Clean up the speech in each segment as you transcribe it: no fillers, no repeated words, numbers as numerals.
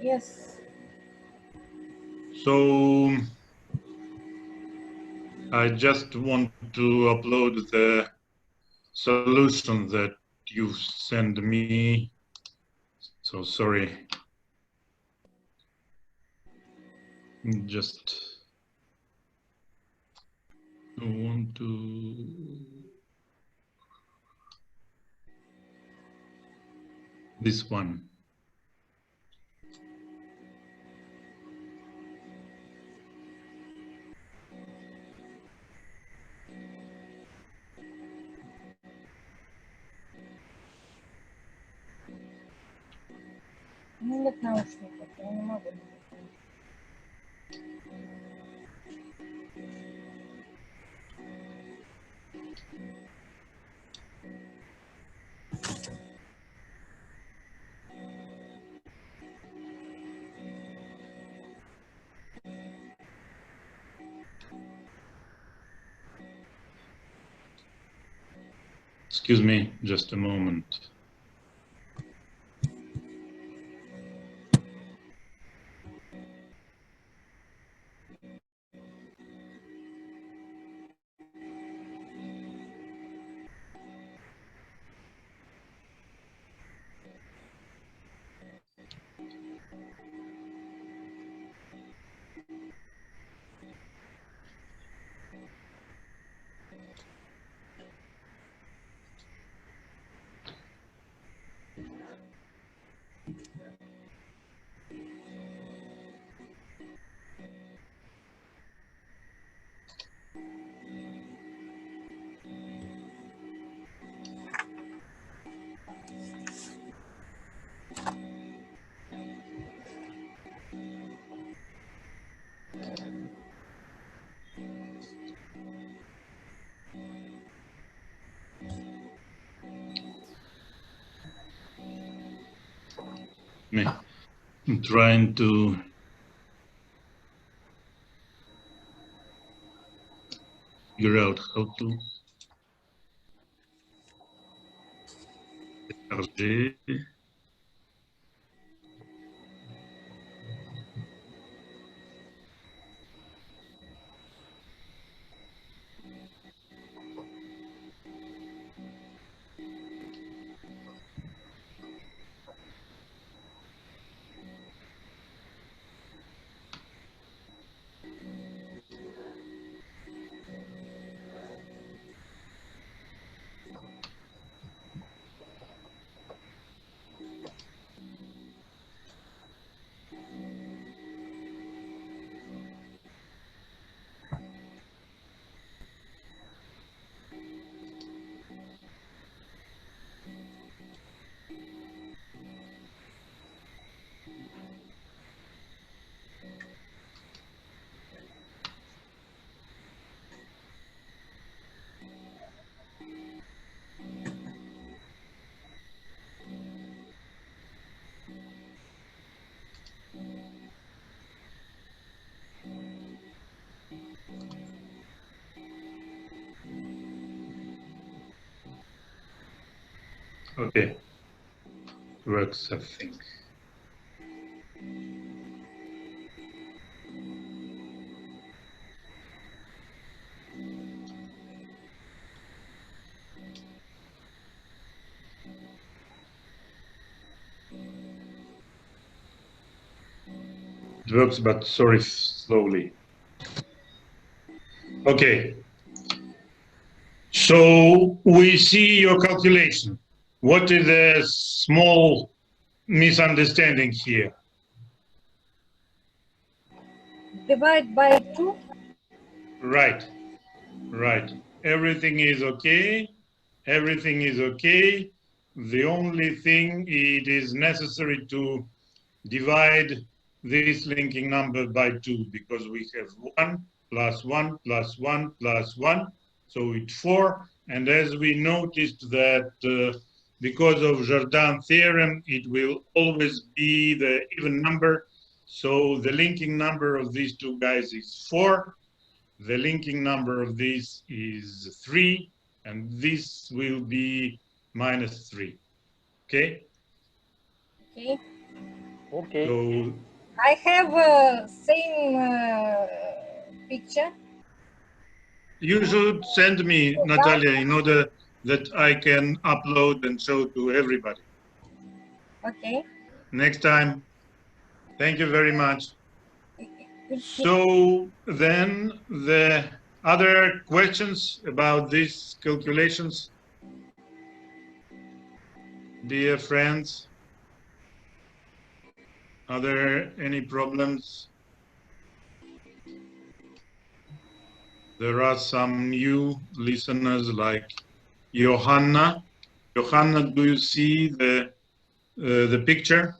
Yes. So I just want to upload the solution that you sent me. So sorry. Just want to this one. Нет наушников, я не могу. Excuse me, just a moment. I'm trying to figure out how to charger. Okay, works, I think. It works, but sorry, slowly. Okay. So we see your calculation. What is the small misunderstanding here? Divide by 2. Right, right. Everything is okay. Everything is okay. The only thing it is necessary to divide this linking number by 2 because we have 1 plus 1 plus 1 plus 1. So it's 4. And as we noticed that because of Jordan theorem, it will always be the even number. So the linking number of these two guys is 4. The linking number of this is 3. And this will be minus 3. Okay? Okay. Okay. So I have same picture. you should send me, Natalia, in order that I can upload and show to everybody. Okay. Next time. Thank you very much. So then the other questions about these calculations, dear friends, are there any problems? There are some new listeners like Johanna. Johanna, do you see the picture?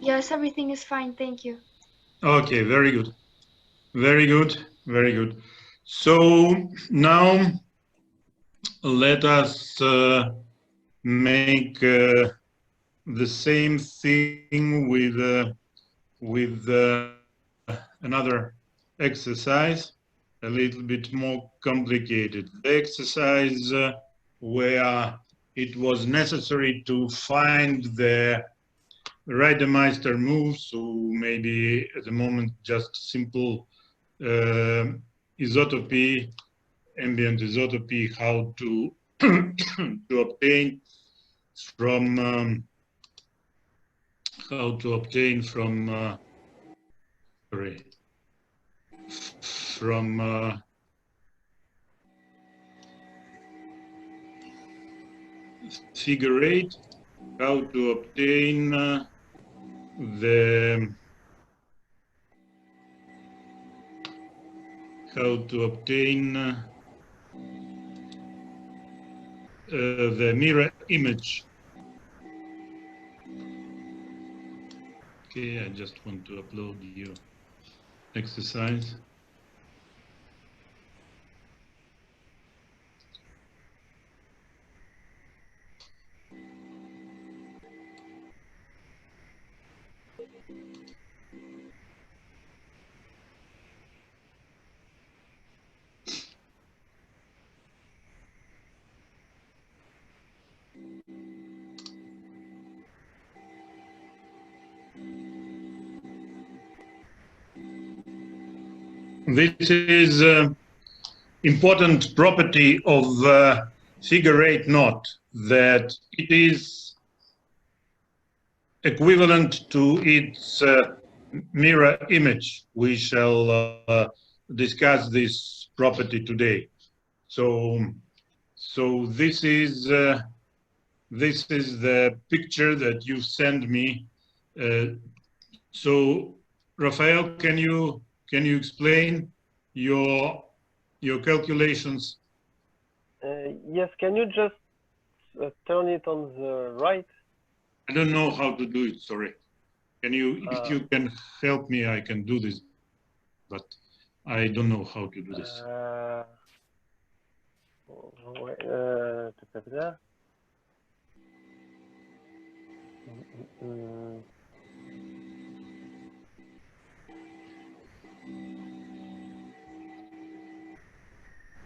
Yes, everything is fine. Thank you. Okay, very good. Very good. Very good. So now let us make the same thing with another exercise, a little bit more complicated. The exercise where it was necessary to find the Reidemeister move, so maybe at the moment just simple isotopy, ambient isotopy, how to to obtain from figure 8, how to obtain the mirror image. Okay, I just want to upload your exercise. This is important property of figure 8 knot, that it is equivalent to its mirror image. We shall discuss this property today. So this is the picture that you send me. So Raphael, can you explain your calculations? Yes, can you just turn it on the right? I don't know how to do it, sorry. Can you, if you can help me, I can do this, but I don't know how to do this.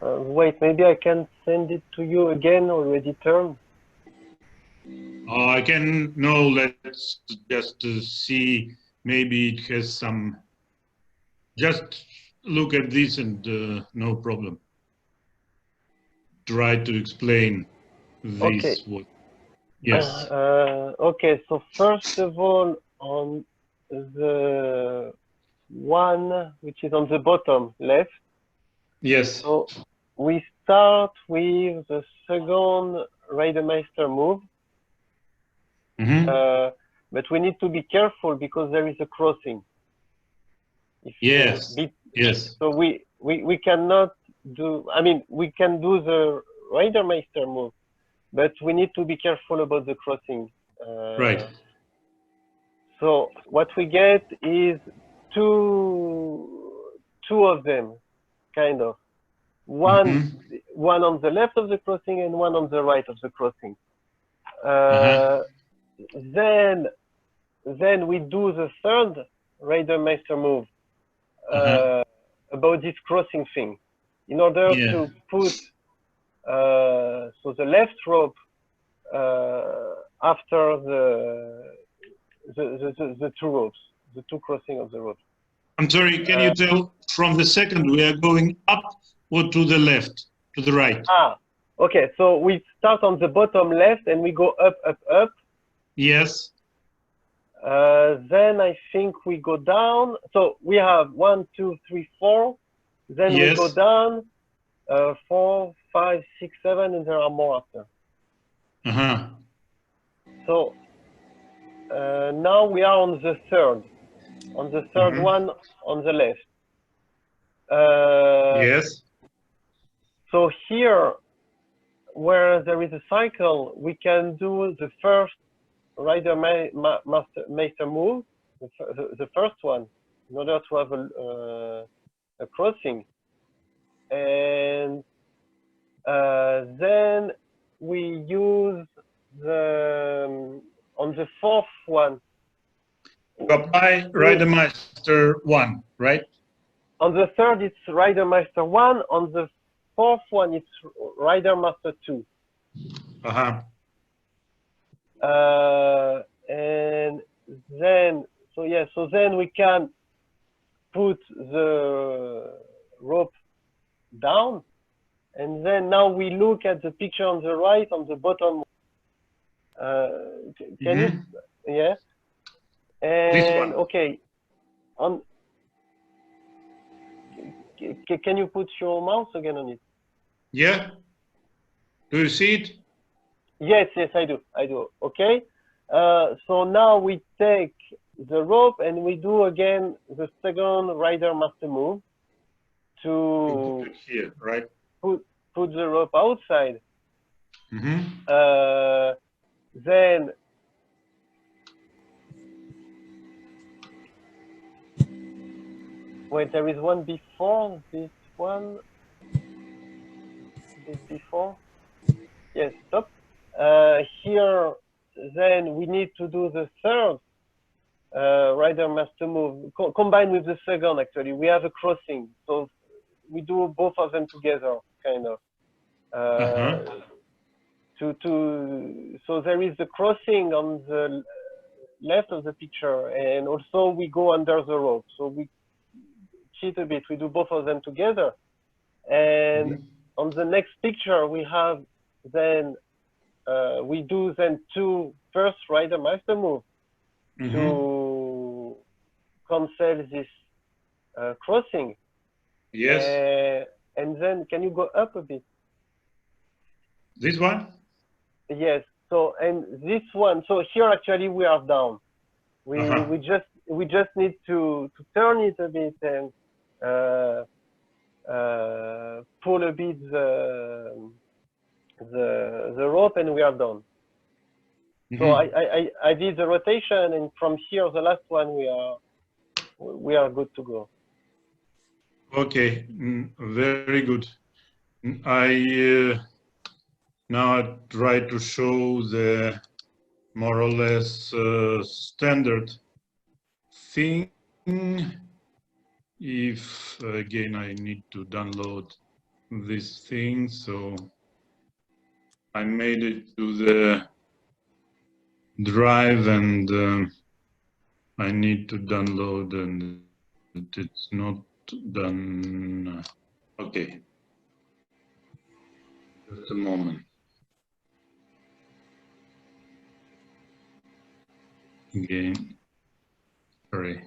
Wait, maybe I can send it to you again already turned. I can, no, let's just see, maybe it has some, just look at this and no problem. Try to explain this. Okay. Yes. Okay, so first of all, on the one which is on the bottom left. Yes. So we start with the second Reidemeister move. But we need to be careful because there is a crossing. Yes. Yes. So we cannot do, I mean, we can do the Reidemeister move, but we need to be careful about the crossing. Right. So what we get is two of them, kind of. One on the left of the crossing and one on the right of the crossing. Then we do the third Reitermeister move about this crossing thing. In order to put so the left rope after the two ropes, the two crossing of the rope. I'm sorry, can you tell from the second we are going up or to the left, to the right? Ah, okay, so we start on the bottom left and we go up, up, up. Yes. Then I think we go down. So we have 1, 2, 3, 4. Then we go down 4, 5, 6, 7, and there are more after. So now we are on the third one on the left. Yes. So here, where there is a cycle, we can do the first Reitermeister move, the first one, in order to have a crossing. And then we use on the fourth one. Apply Reitermeister 1, right? On the third, it's Reitermeister 1. On the fourth one, it's Reitermeister 2. And then, so then we can put the rope down. And then now we look at the picture on the right, on the bottom. Can you? Yeah. And okay. Can you put your mouse again on it? Yeah. Do you see it? Yes, yes, I do. I do. Okay. So now we take the rope and we do again the second Reitermeister move to put it here, right? Put the rope outside. Then wait, there is one before this one. This before. Yes, stop. Here, then we need to do the third Reitermeister move combined with the second. Actually, we have a crossing, so we do both of them together, kind of. So there is the crossing on the left of the picture, and also we go under the rope. So we cheat a bit. We do both of them together, and on the next picture we have then we do then two first Reitermeister move to cancel this crossing. Yes. And then can you go up a bit? This one? Yes. So and this one. So here actually we are down. We just need to turn it a bit and pull a bit the rope, and we are done. So I did the rotation, and from here the last one we are good to go. Okay, very good. I now try to show the more or less standard thing. If again I need to download this thing, so I made it to the drive, and I need to download, and it's not done. Okay, just a moment. Again, sorry.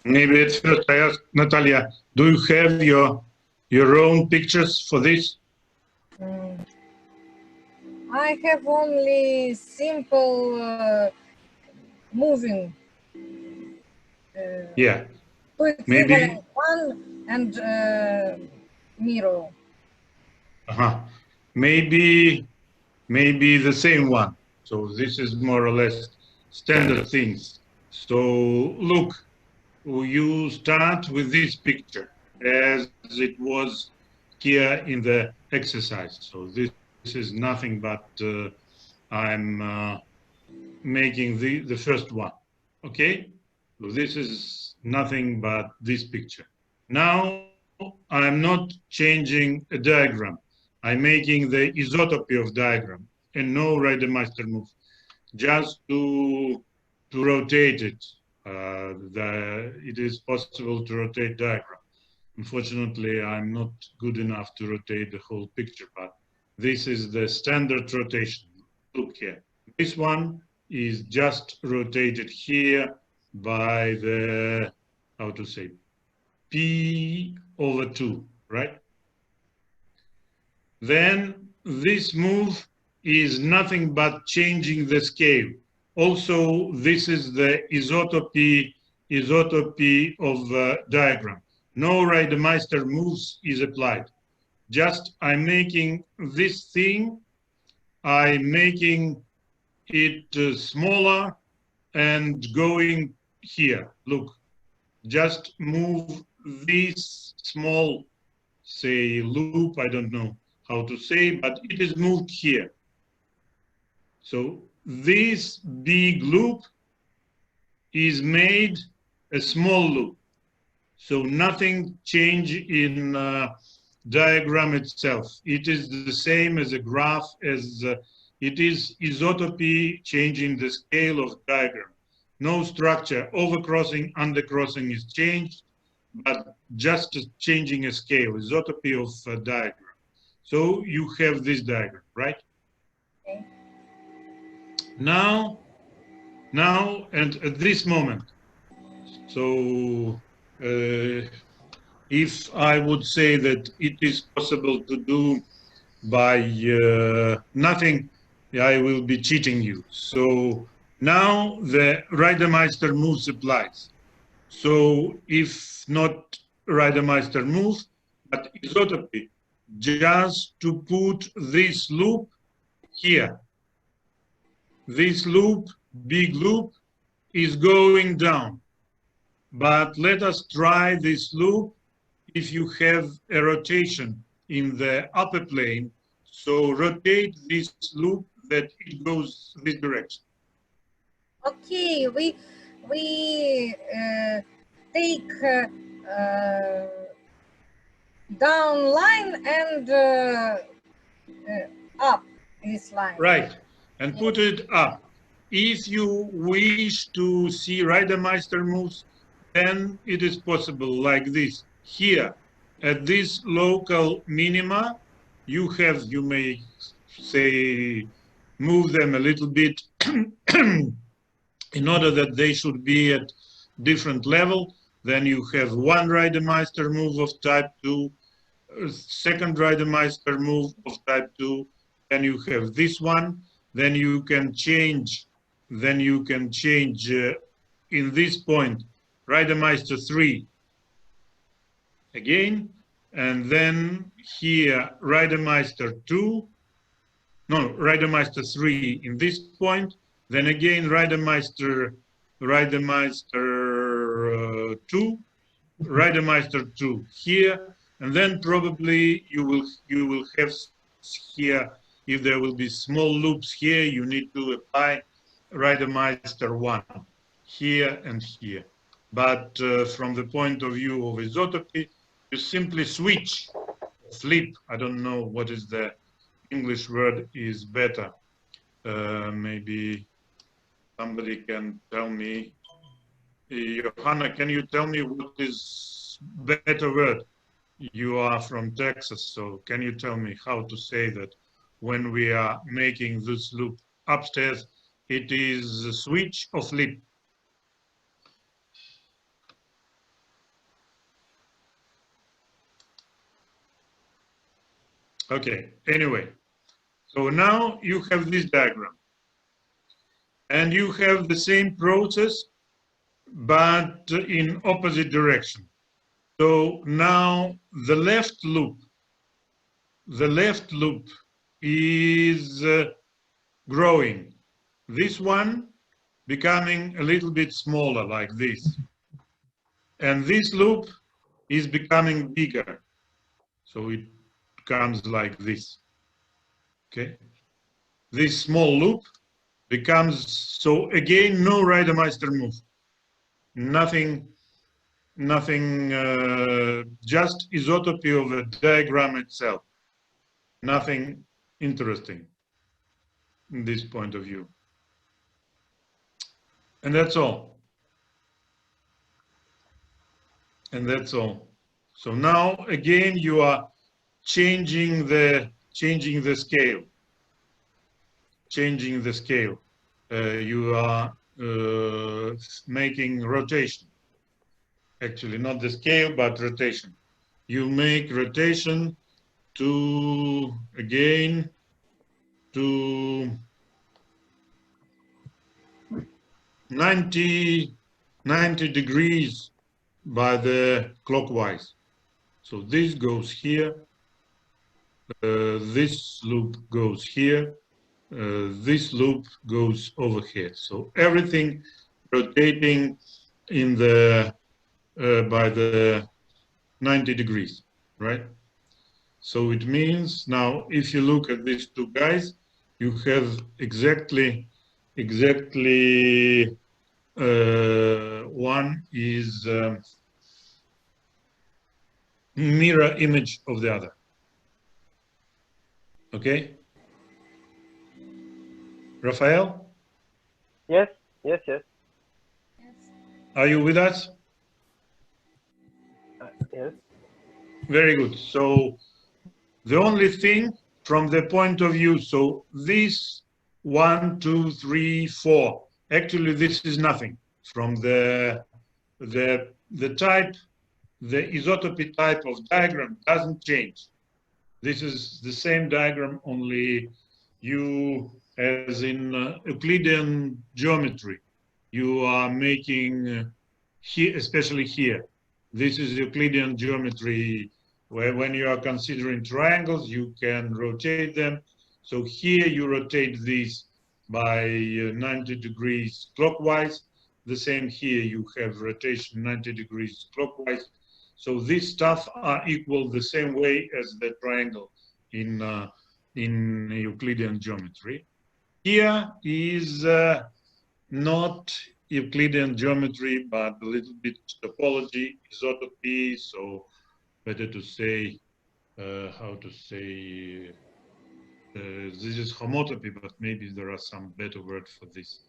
Maybe at first I ask Natalia, do you have your own pictures for this? I have only simple moving. Yeah. Maybe one and mirror. Maybe the same one. So this is more or less standard things. So look, you start with this picture as it was here in the exercise. So this is nothing but I'm making the first one. Okay, so this is nothing but this picture. Now I'm not changing a diagram. I'm making the isotopy of diagram and no Reidemeister move, just to rotate it. It is possible to rotate diagram. Unfortunately, I'm not good enough to rotate the whole picture, but this is the standard rotation. Look here. This one is just rotated here by the, how to say, P/2, right? Then this move is nothing but changing the scale. Also, this is the isotopy of diagram. No Reidemeister moves is applied. Just I'm making this thing, I'm making it smaller and going here. Look, just move this small, say, loop, I don't know how to say, but it is moved here. So this big loop is made a small loop. So nothing change in diagram itself. It is the same as a graph, as it is isotopy changing the scale of diagram. No structure, overcrossing, undercrossing is changed, but just changing a scale, isotopy of diagram. So you have this diagram, right? Okay. Now and at this moment, so if I would say that it is possible to do by nothing, I will be cheating you. So now the Reidemeister moves applies. So if not Reidemeister move, but isotopy, just to put this loop here. This loop, big loop, is going down. But let us try this loop if you have a rotation in the upper plane. So rotate this loop that it goes this direction. Okay, we take down line and up this line. Right, and put it up. If you wish to see Reidemeister moves, then it is possible like this. Here, at this local minima, you may say, move them a little bit in order that they should be at different level. Then you have one Reidemeister move of type 2, second Reidemeister move of type 2, then you have this one, then you can change in this point Reidemeister 3 again, and then here Reidemeister 2, no, Reidemeister 3 in this point, then again Reidemeister 2, Reidemeister 2 here, and then probably you will have here, if there will be small loops here, you need to apply Reidemeister 1 here and here. But from the point of view of isotopy, you simply switch, flip. I don't know what is the English word is better. Maybe somebody can tell me. Johanna, can you tell me what is better word? You are from Texas, so can you tell me how to say that when we are making this loop upstairs, it is a switch or flip? Okay, anyway, so now you have this diagram. And you have the same process, but in opposite direction. So now the left loop is growing. This one becoming a little bit smaller like this. And this loop is becoming bigger. So it comes like this. Okay. This small loop becomes, so again, no Reidemeister move. Nothing, just isotopy of the diagram itself. Nothing interesting in this point of view. And that's all. And that's all. So now again you are changing the scale. Changing the scale. You are making rotation. Actually, not the scale, but rotation. You make rotation to, again, to 90 degrees by the clockwise. So this goes here, this loop goes here, this loop goes over here. So everything rotating in the by the 90 degrees, right? So it means now if you look at these two guys, you have exactly one is mirror image of the other. Okay? Raphael? Yes, yes, yes. Are you with us? Yes. Very good. So the only thing from the point of view, so this 1, 2, 3, 4, actually this is nothing. From the type, the isotopy type of diagram doesn't change. This is the same diagram, only you, as in Euclidean geometry, you are making here, especially here. This is Euclidean geometry where when you are considering triangles, you can rotate them. So here you rotate these by 90 degrees clockwise. The same here, you have rotation 90 degrees clockwise. So this stuff are equal the same way as the triangle in Euclidean geometry. Here is not Euclidean geometry, but a little bit topology, isotopy, so better to say, how to say, this is homotopy, but maybe there are some better words for this.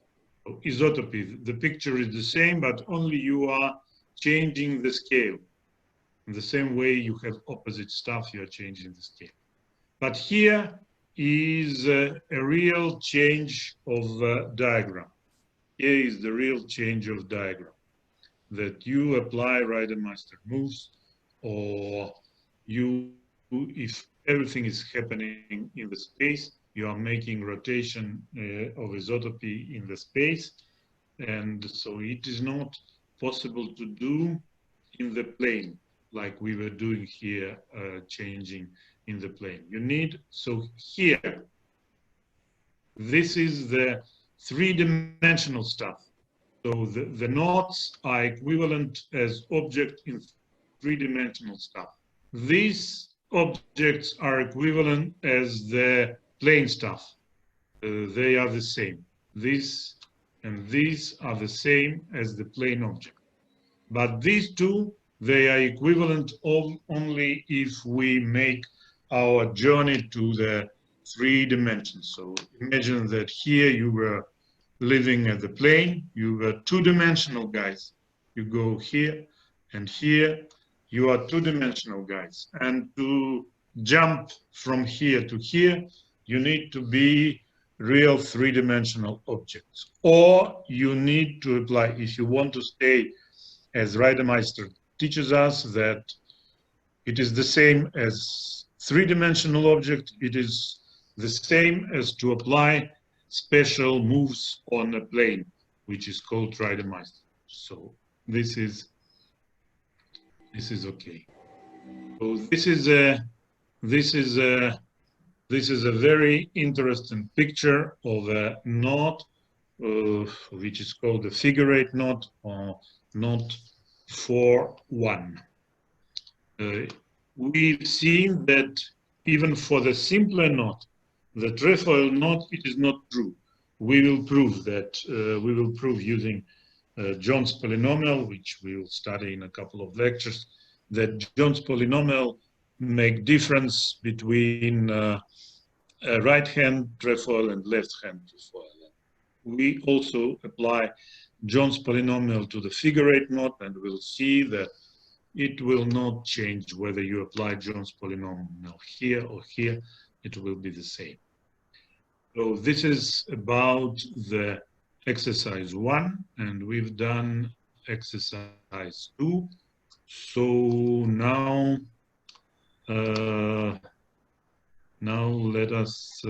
So isotopy, the picture is the same, but only you are changing the scale. In the same way you have opposite stuff, you are changing the scale. But here is a real change of diagram. Here is the real change of diagram, that you apply Reidemeister moves, or you, if everything is happening in the space, you are making rotation of isotopy in the space, and so it is not possible to do in the plane, like we were doing here, changing in the plane. You need, so here, this is the three-dimensional stuff. So the knots are equivalent as object in three-dimensional stuff. These objects are equivalent as the plane stuff. They are the same. This and these are the same as the plane object. But these two, they are equivalent only if we make our journey to the 3 dimensions. So imagine that here you were living at the plane, you were 2-dimensional guys. You go here and here, you are 2-dimensional guys. And to jump from here to here, you need to be real 3-dimensional objects. Or you need to apply, if you want to stay, as Reidemeister teaches us, that it is the same as three-dimensional object, it is the same as to apply special moves on a plane, which is called tridimensional. So this is okay. So this is a very interesting picture of a knot, which is called a figure 8 knot, or knot 4-1. We've seen that even for the simpler knot, the trefoil knot, it is not true. We will prove that. We will prove using John's polynomial, which we will study in a couple of lectures, that John's polynomial make difference between a right-hand trefoil and left-hand trefoil. We also apply John's polynomial to the figure 8 knot, and we'll see that it will not change whether you apply John's polynomial here or here, it will be the same. So this is about the exercise 1, and we've done exercise 2. So now, let us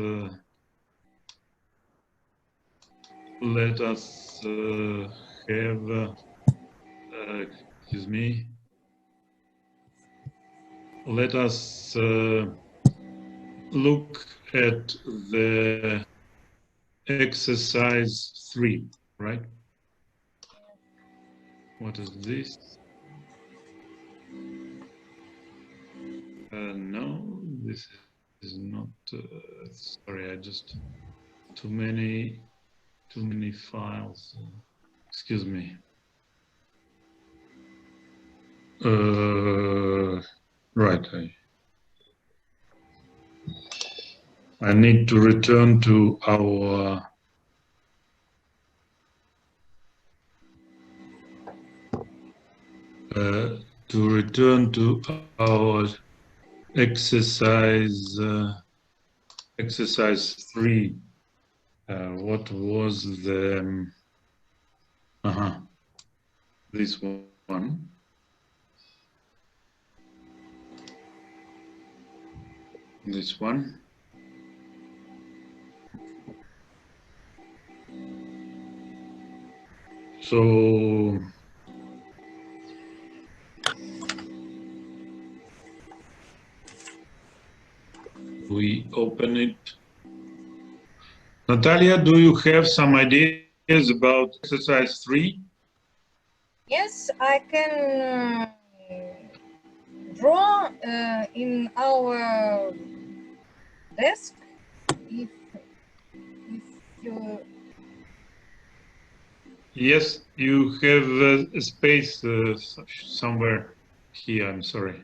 have, excuse me, let us look at the exercise 3, right? What is this? No, this is not, sorry, I just, too many files, excuse me. Right, I need to return to our exercise 3. What was the this one? This one. So we open it. Natalia, do you have some ideas about exercise 3? Yes, I can draw in our desk if you... Yes, you have a space somewhere here, I'm sorry.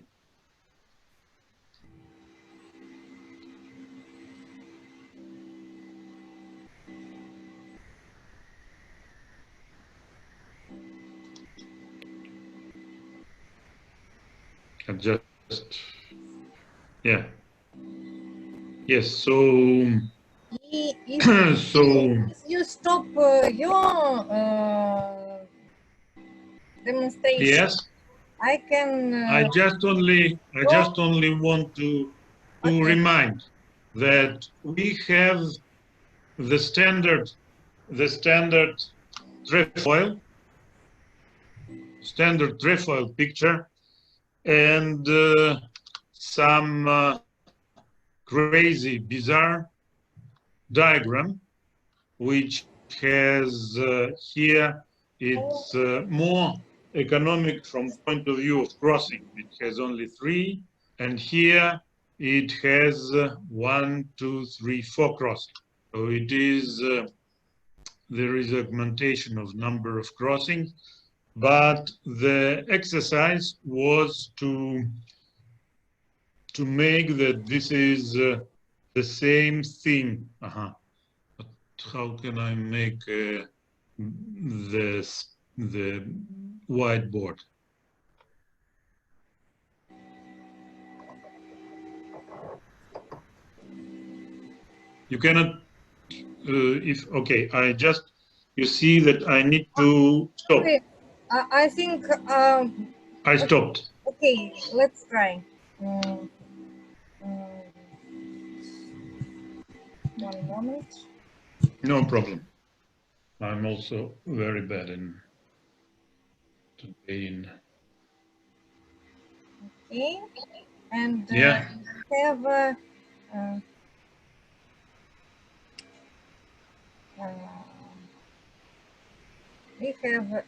Just, yeah. Yes, so... If you stop your demonstration, yes, I can. I just only want to remind that we have the standard trefoil picture, and some crazy, bizarre diagram, which has here, it's more economic from point of view of crossing. It has only 3, and here it has 1, 2, 3, 4 crossing. So it is there is augmentation of number of crossings, but the exercise was to make that this is the same thing. But how can I make the whiteboard? You cannot. Okay, you see that I need to stop. Okay, I think. I stopped. Okay, let's try. One moment. No problem. I'm also very bad in today in. Okay, and Yeah. have we have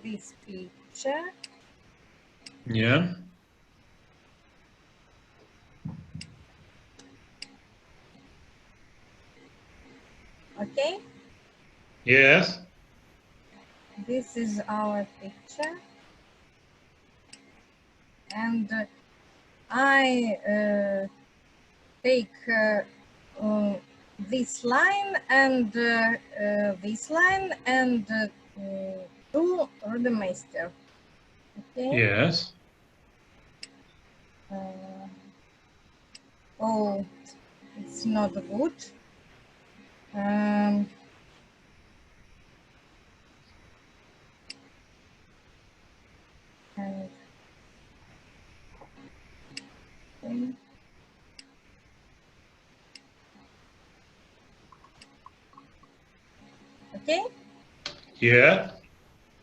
this picture. Yeah. Okay, Yes. this is our picture, and I take this line and this line and do Rudemeister. Okay. Yes. Oh, it's not good. And, okay. Yeah.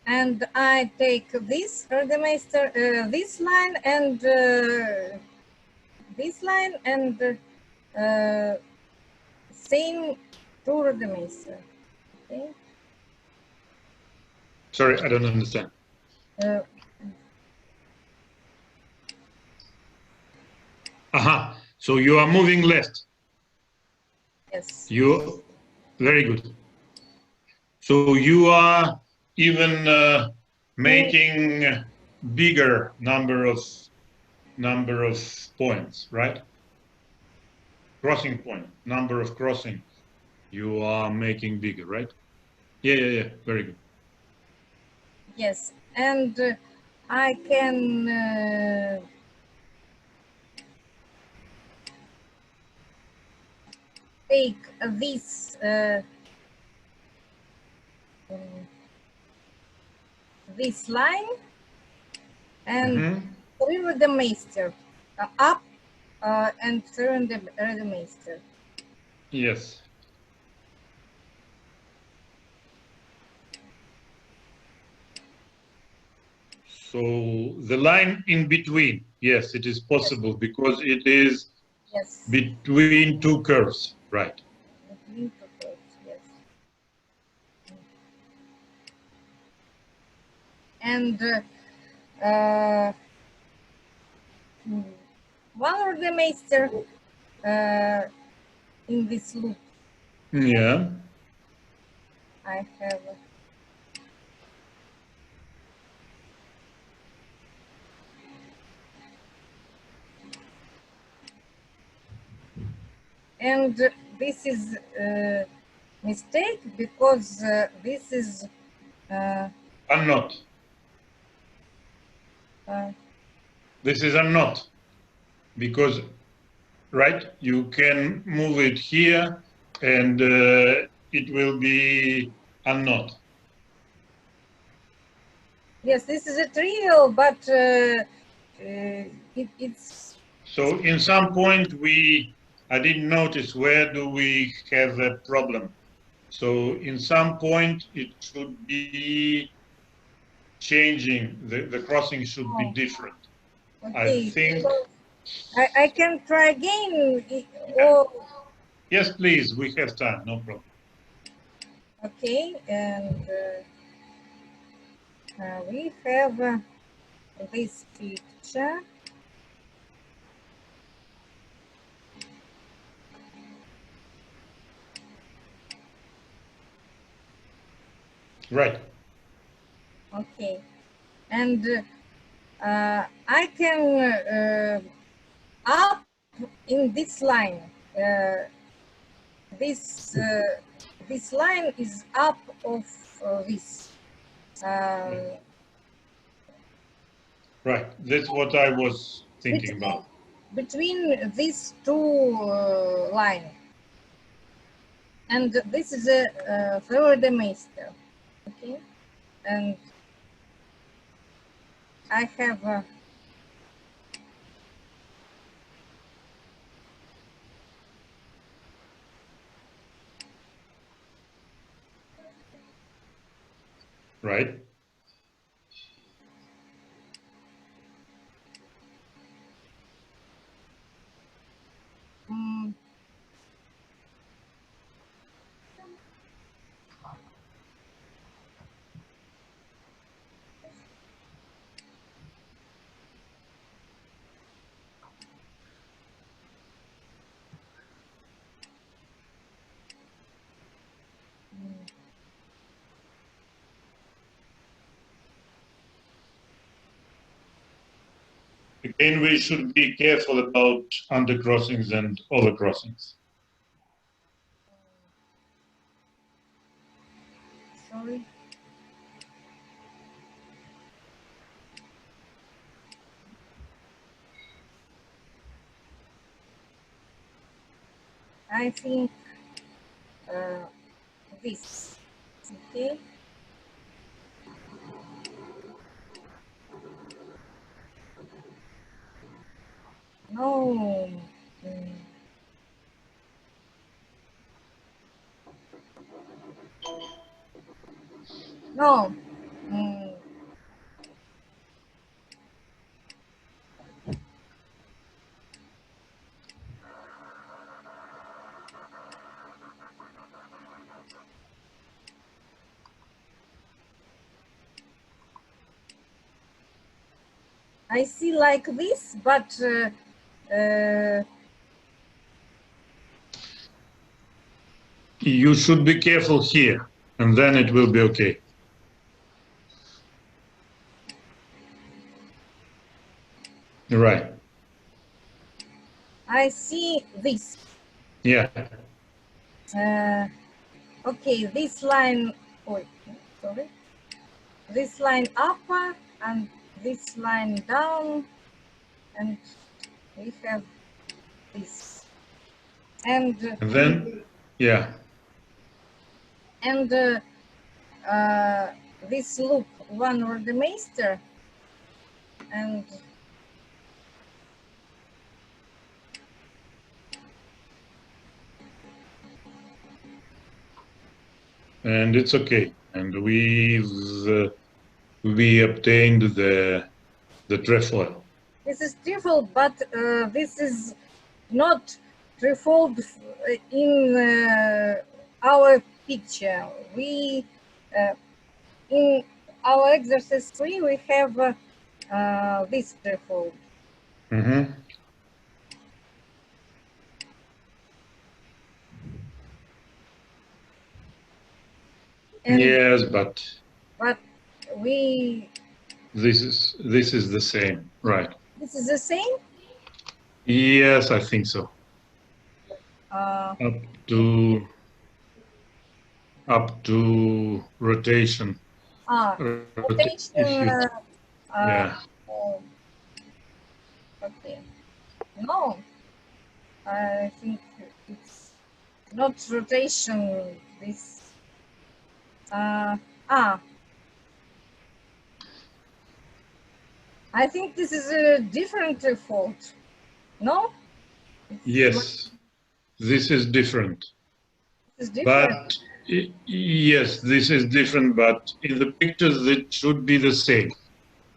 And I take this Rudemeister, this line and same to Rudemeister. Okay. Sorry, I don't understand. Aha. So you are moving left. Yes. You very good. So you are even making bigger number of points, right? Crossing point, number of crossing. You are making bigger, right? Yeah. Very good. Yes, and I can take this line and through the Meister up and through the Meister. Yes. So the line in between, yes, it is possible because it is between two curves, right? Between two curves, yes. And one of the Meister in this loop. Yeah. I have. And this is a mistake because this is A knot. This is a knot because, right, you can move it here and it will be a knot. yes, this is a trivial, but it's. So in some point I didn't notice where do we have a problem. So in some point it should be changing, the crossing should be different. Okay. I think. I can try again. Or... Yes, please, we have time, no problem. Okay, and we have this picture. Right. Okay, and I can up in this line. This line is up of this. Right. That's what I was thinking about. Between these two lines. And this is a Florida Meister. Okay. And I have Right. Mm, Again, we should be careful about undercrossings and overcrossings. sorry. I think this. Okay. No. Mm. No. Mm. I see like this, but You should be careful here, and then it will be okay. Right. I see this. Yeah. Okay, this line, oh, sorry, this line up and this line down, and we have this. And then, yeah. And this loop, one Rodemeister, and And it's okay. And we obtained the trefoil. this is trefoil, but this is not trefoiled in our picture. We in our exercise 3 we have this trefoil. Mm-hmm. Yes, but we this is the same, right? This is the same. Yes, I think so. Up to rotation. Rotation. Yeah. Okay. No, I think it's not rotation. This. I think this is a different fault. No? Yes, this is different. This is different. But yes, this is different, but in the pictures it should be the same.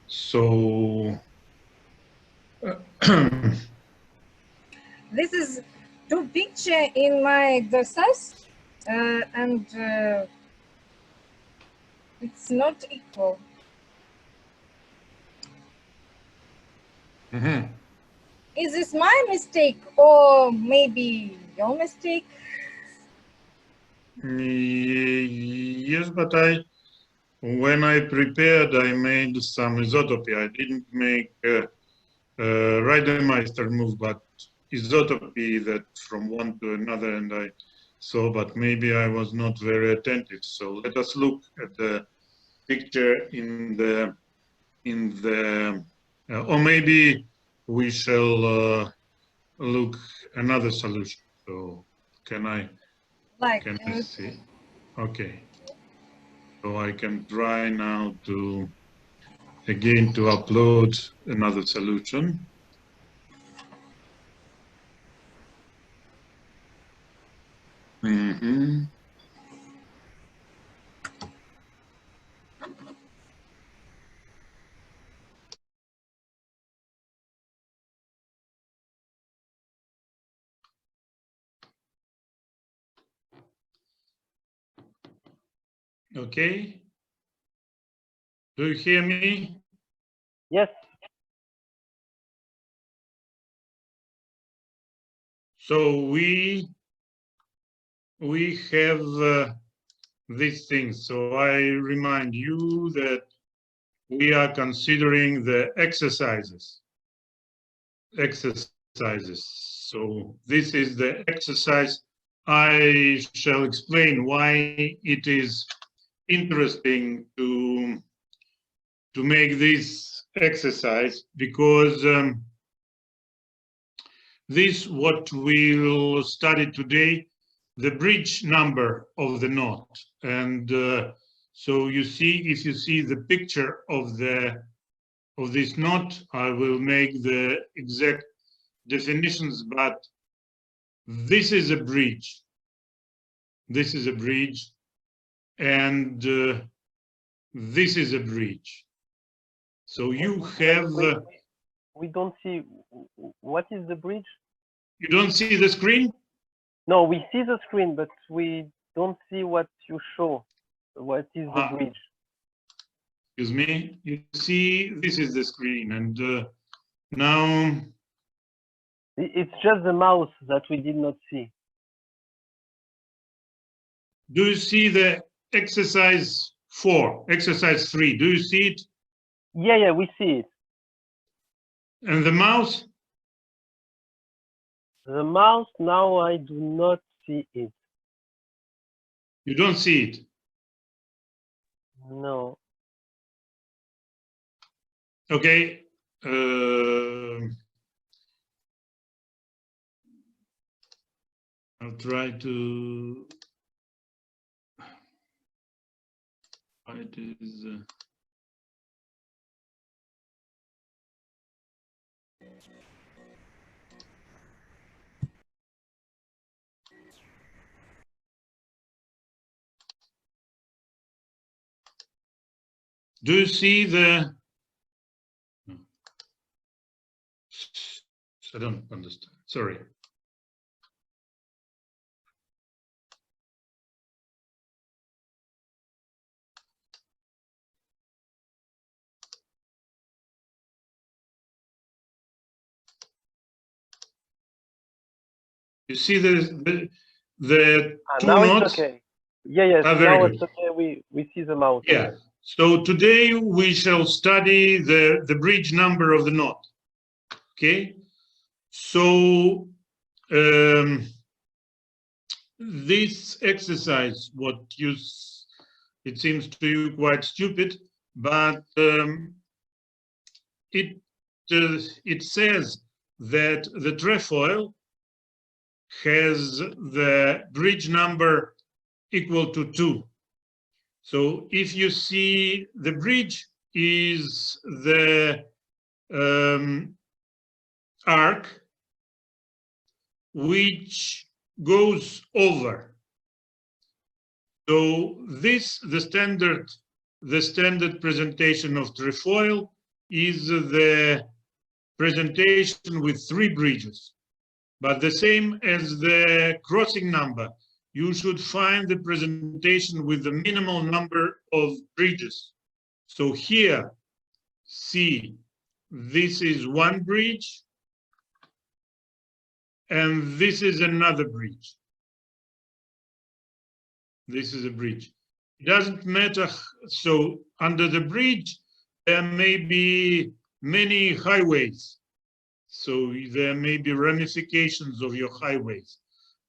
So this is two pictures in my exercise, and it's not equal. Mm-hmm. Is this my mistake or maybe your mistake? Yes, but when I prepared, I made some isotopy. I didn't make Reidemeister move, but isotopy that from one to another, and I saw, but maybe I was not very attentive. So let us look at the picture in the or maybe we shall look another solution. So can I see? Okay. So I can try now to upload another solution. Mm-hmm. Okay. Do you hear me? Yes. So we have these things. So I remind you that we are considering the exercises. So this is the exercise. I shall explain why it is interesting to make this exercise, because this what we'll study today, the bridge number of the knot. And so you see, if you see the picture of this knot, I will make the exact definitions, but this is a bridge. This is a bridge, and this is a bridge. So you have. We don't see. What is the bridge? You don't see the screen? No, we see the screen, but we don't see what you show. What is the bridge? Excuse me. You see, this is the screen, and now. It's just the mouse that we did not see. Do you see the exercise 4, exercise 3? Do you see it? Yeah, we see it. And the mouse? The mouse, now I do not see it. You don't see it? No. Okay. I'll try to. It is. Do you see the? I don't understand. Sorry. You see the two now knots? It's okay. Yeah. Ah, now good. It's okay. We see the mouse. Yeah. So today we shall study the bridge number of the knot. Okay. So this exercise, it seems to you quite stupid, but it says that the trefoil has the bridge number equal to 2. So if you see the bridge is the arc which goes over. So this the standard presentation of trefoil is the presentation with 3 bridges. But the same as the crossing number, you should find the presentation with the minimal number of bridges. So here, see, this is one bridge, and this is another bridge. This is a bridge. It doesn't matter. So under the bridge, there may be many highways. So there may be ramifications of your highways.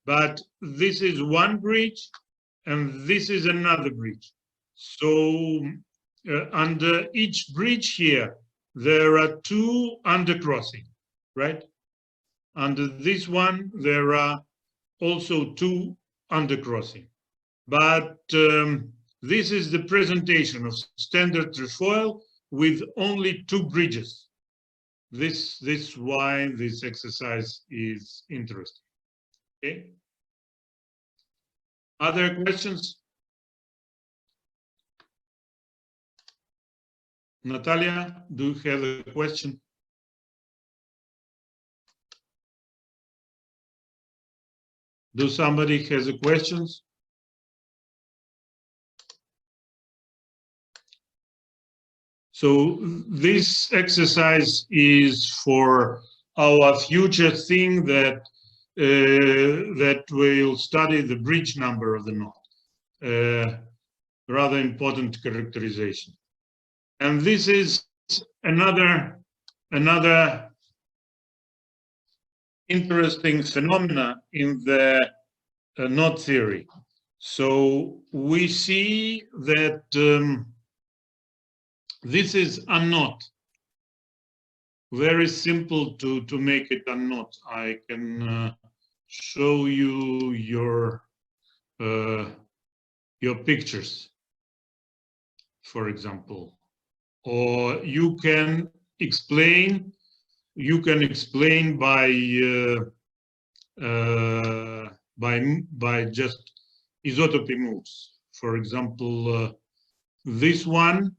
But this is one bridge, and this is another bridge. So under each bridge here, there are 2 undercrossing, right? Under this one, there are also 2 undercrossing. But this is the presentation of standard trefoil with only 2 bridges. This is why this exercise is interesting. Okay. Other questions? Natalia, do you have a question? Do somebody has a questions? So this exercise is for our future thing that that we'll study the bridge number of the knot. Rather important characterization. And this is another interesting phenomena in the knot theory. So we see that this is a knot. Very simple to make it a knot. I can show you your pictures, for example, or you can explain by just isotopy moves. For example, this line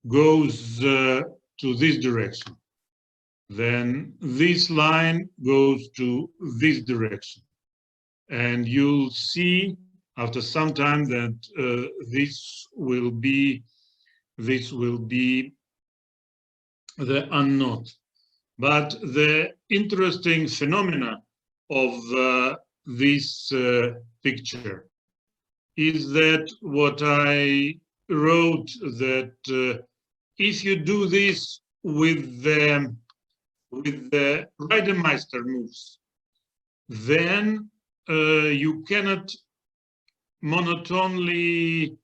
goes to this direction. Then this line goes to this direction. And you'll see after some time that this will be the unknot. But the interesting phenomena of this picture is that what I wrote, that if you do this with the Reidemeister moves, then you cannot monotonely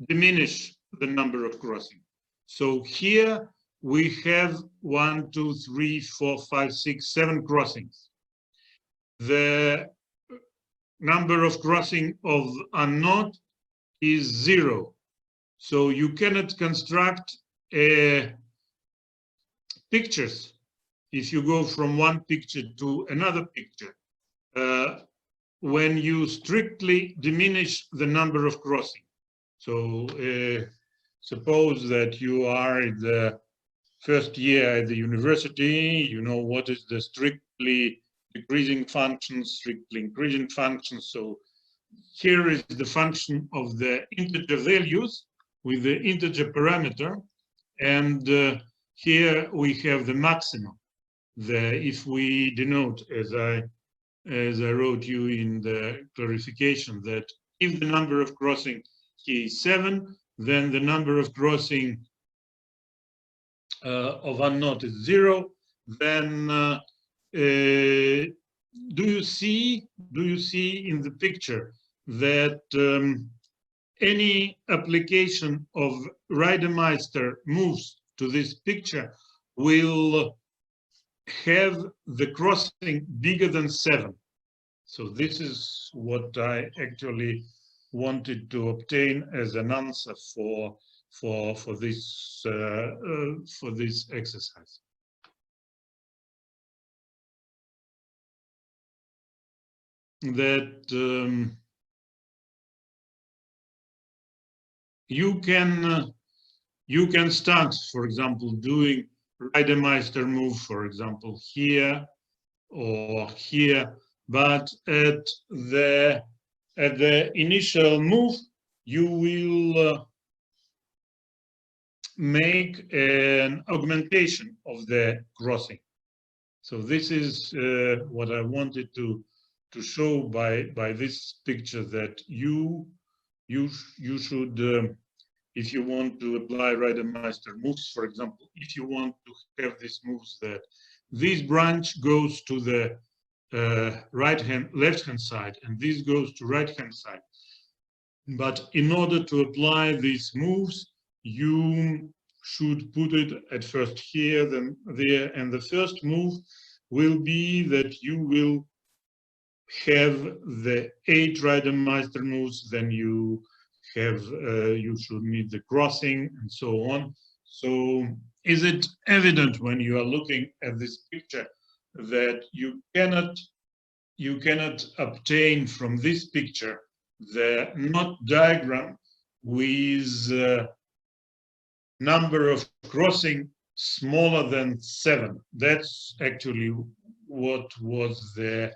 diminish the number of crossings. So here we have 1, 2, 3, 4, 5, 6, 7 crossings. The number of crossing of a knot is 0. So you cannot construct pictures if you go from one picture to another picture when you strictly diminish the number of crossing. So suppose that you are in the first year at the university, you know what is the strictly decreasing function, strictly increasing function. So here is the function of the integer values with the integer parameter, and here we have the maximum. If we denote, as I wrote you in the clarification, that if the number of crossing is 7, then the number of crossing of a knot is 0. Then do you see in the picture that any application of Reidemeister moves to this picture will have the crossing bigger than 7. So this is what I actually wanted to obtain as an answer for this exercise. That you can start, for example, doing Reidemeister move, for example, here or here, but at the initial move, you will make an augmentation of the crossing. So this is what I wanted to show by this picture, that you should, if you want to apply Reidemeister moves, for example, if you want to have these moves that this branch goes to the left-hand side, and this goes to right-hand side. But in order to apply these moves, you should put it at first here, then there, and the first move will be that you will have the 8 Reidemeister moves, then you have you should need the crossing and so on. So is it evident when you are looking at this picture that you cannot obtain from this picture the knot diagram with number of crossing smaller than 7? That's actually what was the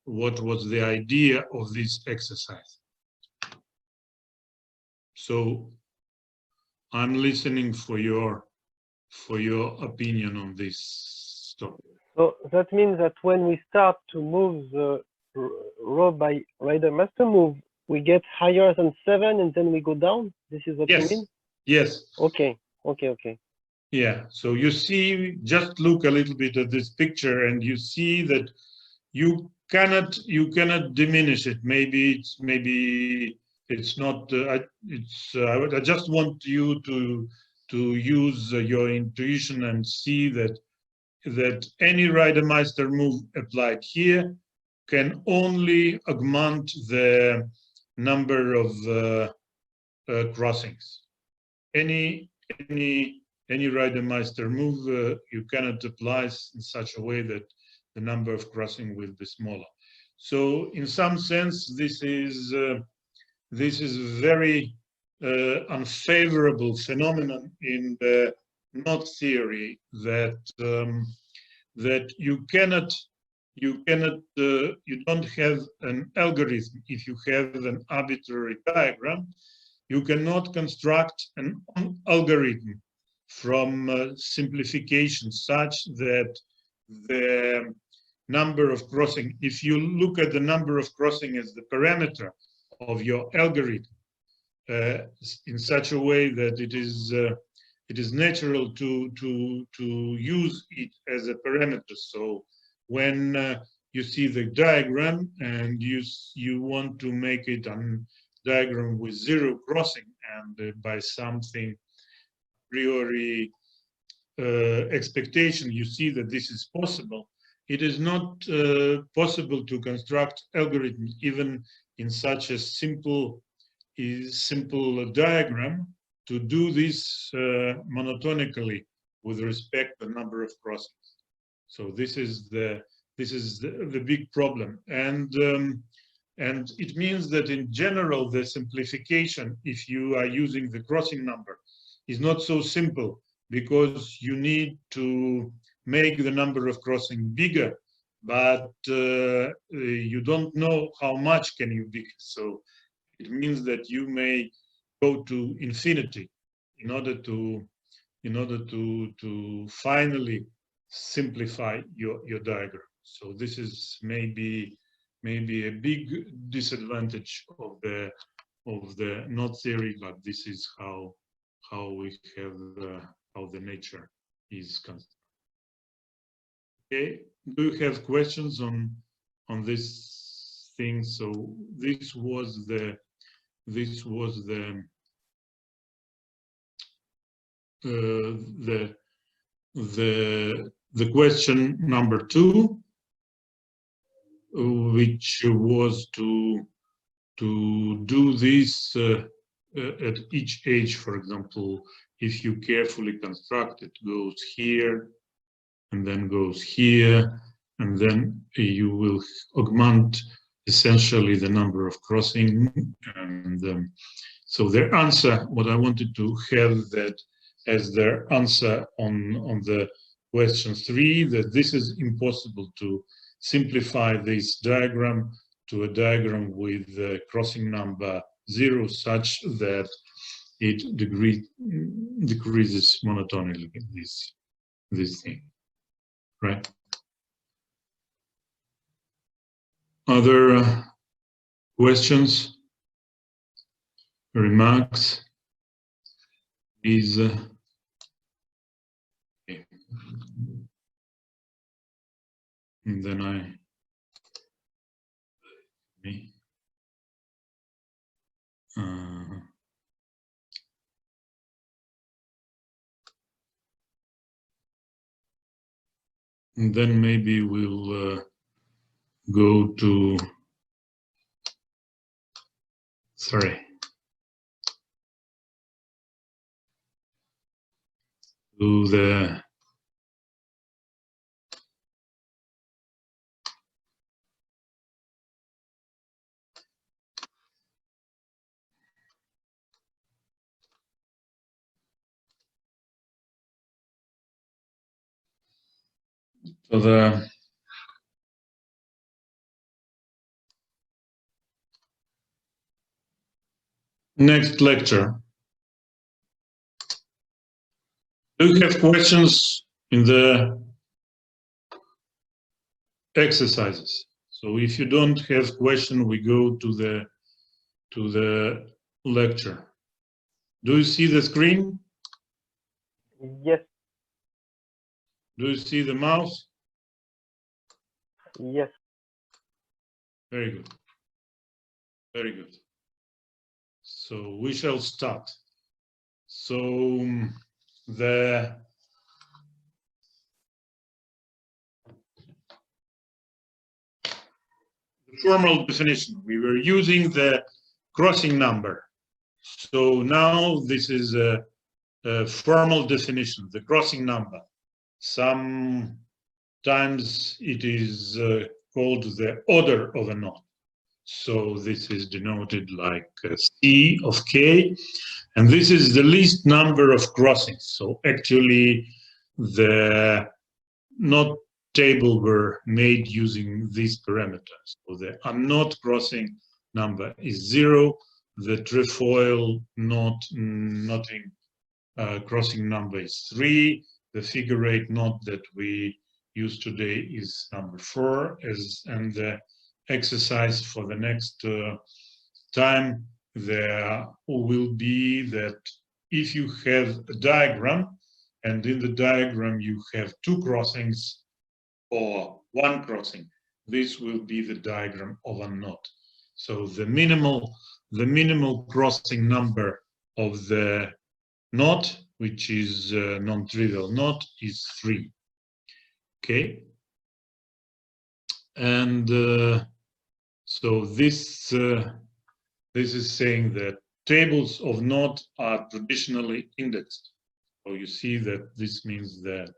was the idea of this exercise. So I'm listening for your opinion on this topic. So that means that when we start to move the row by rider master move, we get higher than 7 and then we go down. This is what you mean? Yes. Okay. Yeah. So you see, just look a little bit at this picture, and you see that you cannot diminish it. Maybe it's not. I just want you to use your intuition and see that any Reidemeister move applied here can only augment the number of crossings. Any Reidemeister move you cannot apply in such a way that the number of crossing will be smaller. So in some sense, this is very unfavorable phenomenon in the knot theory that you don't have an algorithm. If you have an arbitrary diagram, you cannot construct an algorithm from simplification such that the number of crossing, if you look at the number of crossing as the parameter of your algorithm in such a way that it is natural to use it as a parameter. So when you see the diagram and you want to make it a diagram with 0 crossing, and by something priori expectation you see that this is possible, it is not possible to construct algorithms even in such a simple diagram to do this monotonically with respect to the number of crossings. So this is the big problem, and it means that in general the simplification, if you are using the crossing number, is not so simple, because you need to make the number of crossing bigger, but you don't know how much can you big. So it means that you may go to infinity in order to finally simplify your diagram. So this is maybe a big disadvantage of the knot theory, but this is how we have how the nature is constructed. Okay, do you have questions on this thing? So this was the question number 2, which was to do this at each age. For example, if you carefully construct, it goes here and then goes here, and then you will augment essentially the number of crossing. And so their answer, what I wanted to have that as their answer on the question 3, that this is impossible to simplify this diagram to a diagram with a crossing number 0 such that it decreases monotonically, this thing, right? Other questions, remarks? Is okay. And then and then maybe we'll go to, sorry, to the next lecture. Do you have questions in the exercises? So if you don't have question, we go to the lecture. Do you see the screen? Yes. Do you see the mouse? Yes. Very good. Very good. So we shall start. So the formal definition, we were using the crossing number. So now this is a formal definition, the crossing number. Sometimes it is called the order of a knot. So this is denoted like C of K, and this is the least number of crossings. So actually the knot table were made using these parameters. So the unknot crossing number is 0, the trefoil knotting crossing number is 3, the figure 8 knot that we use today is number 4, and the exercise for the next time there will be that if you have a diagram and in the diagram you have 2 crossings or 1 crossing, this will be the diagram of a knot. So the minimal crossing number of the knot, which is a non-trivial knot, is 3. Okay, and so this is saying that tables of knot are traditionally indexed. So you see that this means that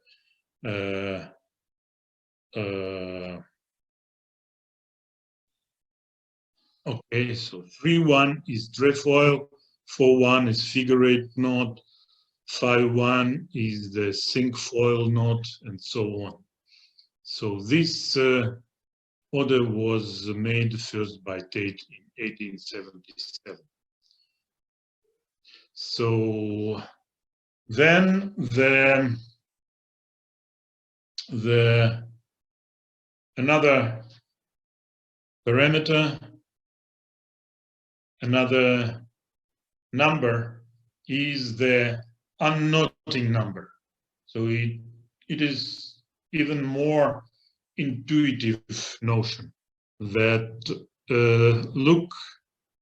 okay, so 3-1 is trefoil, 4-1 is figure 8 knot, 5-1 is the cinquefoil knot, and so on. So this order was made first by Tate in 1877. So then another parameter, another number is the unknotting number. So it is even more intuitive notion that look,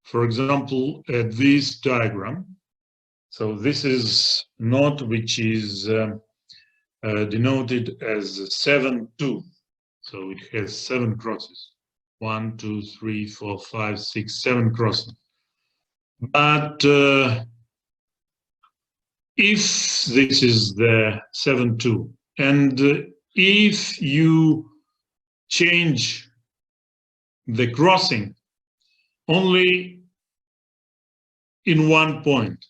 for example, at this diagram. So this is knot which is denoted as 7-2. So it has 7 crosses. 1, 2, 3, 4, 5, 6, 7 crosses. But if this is the 7-2, and if you change the crossing only in one point,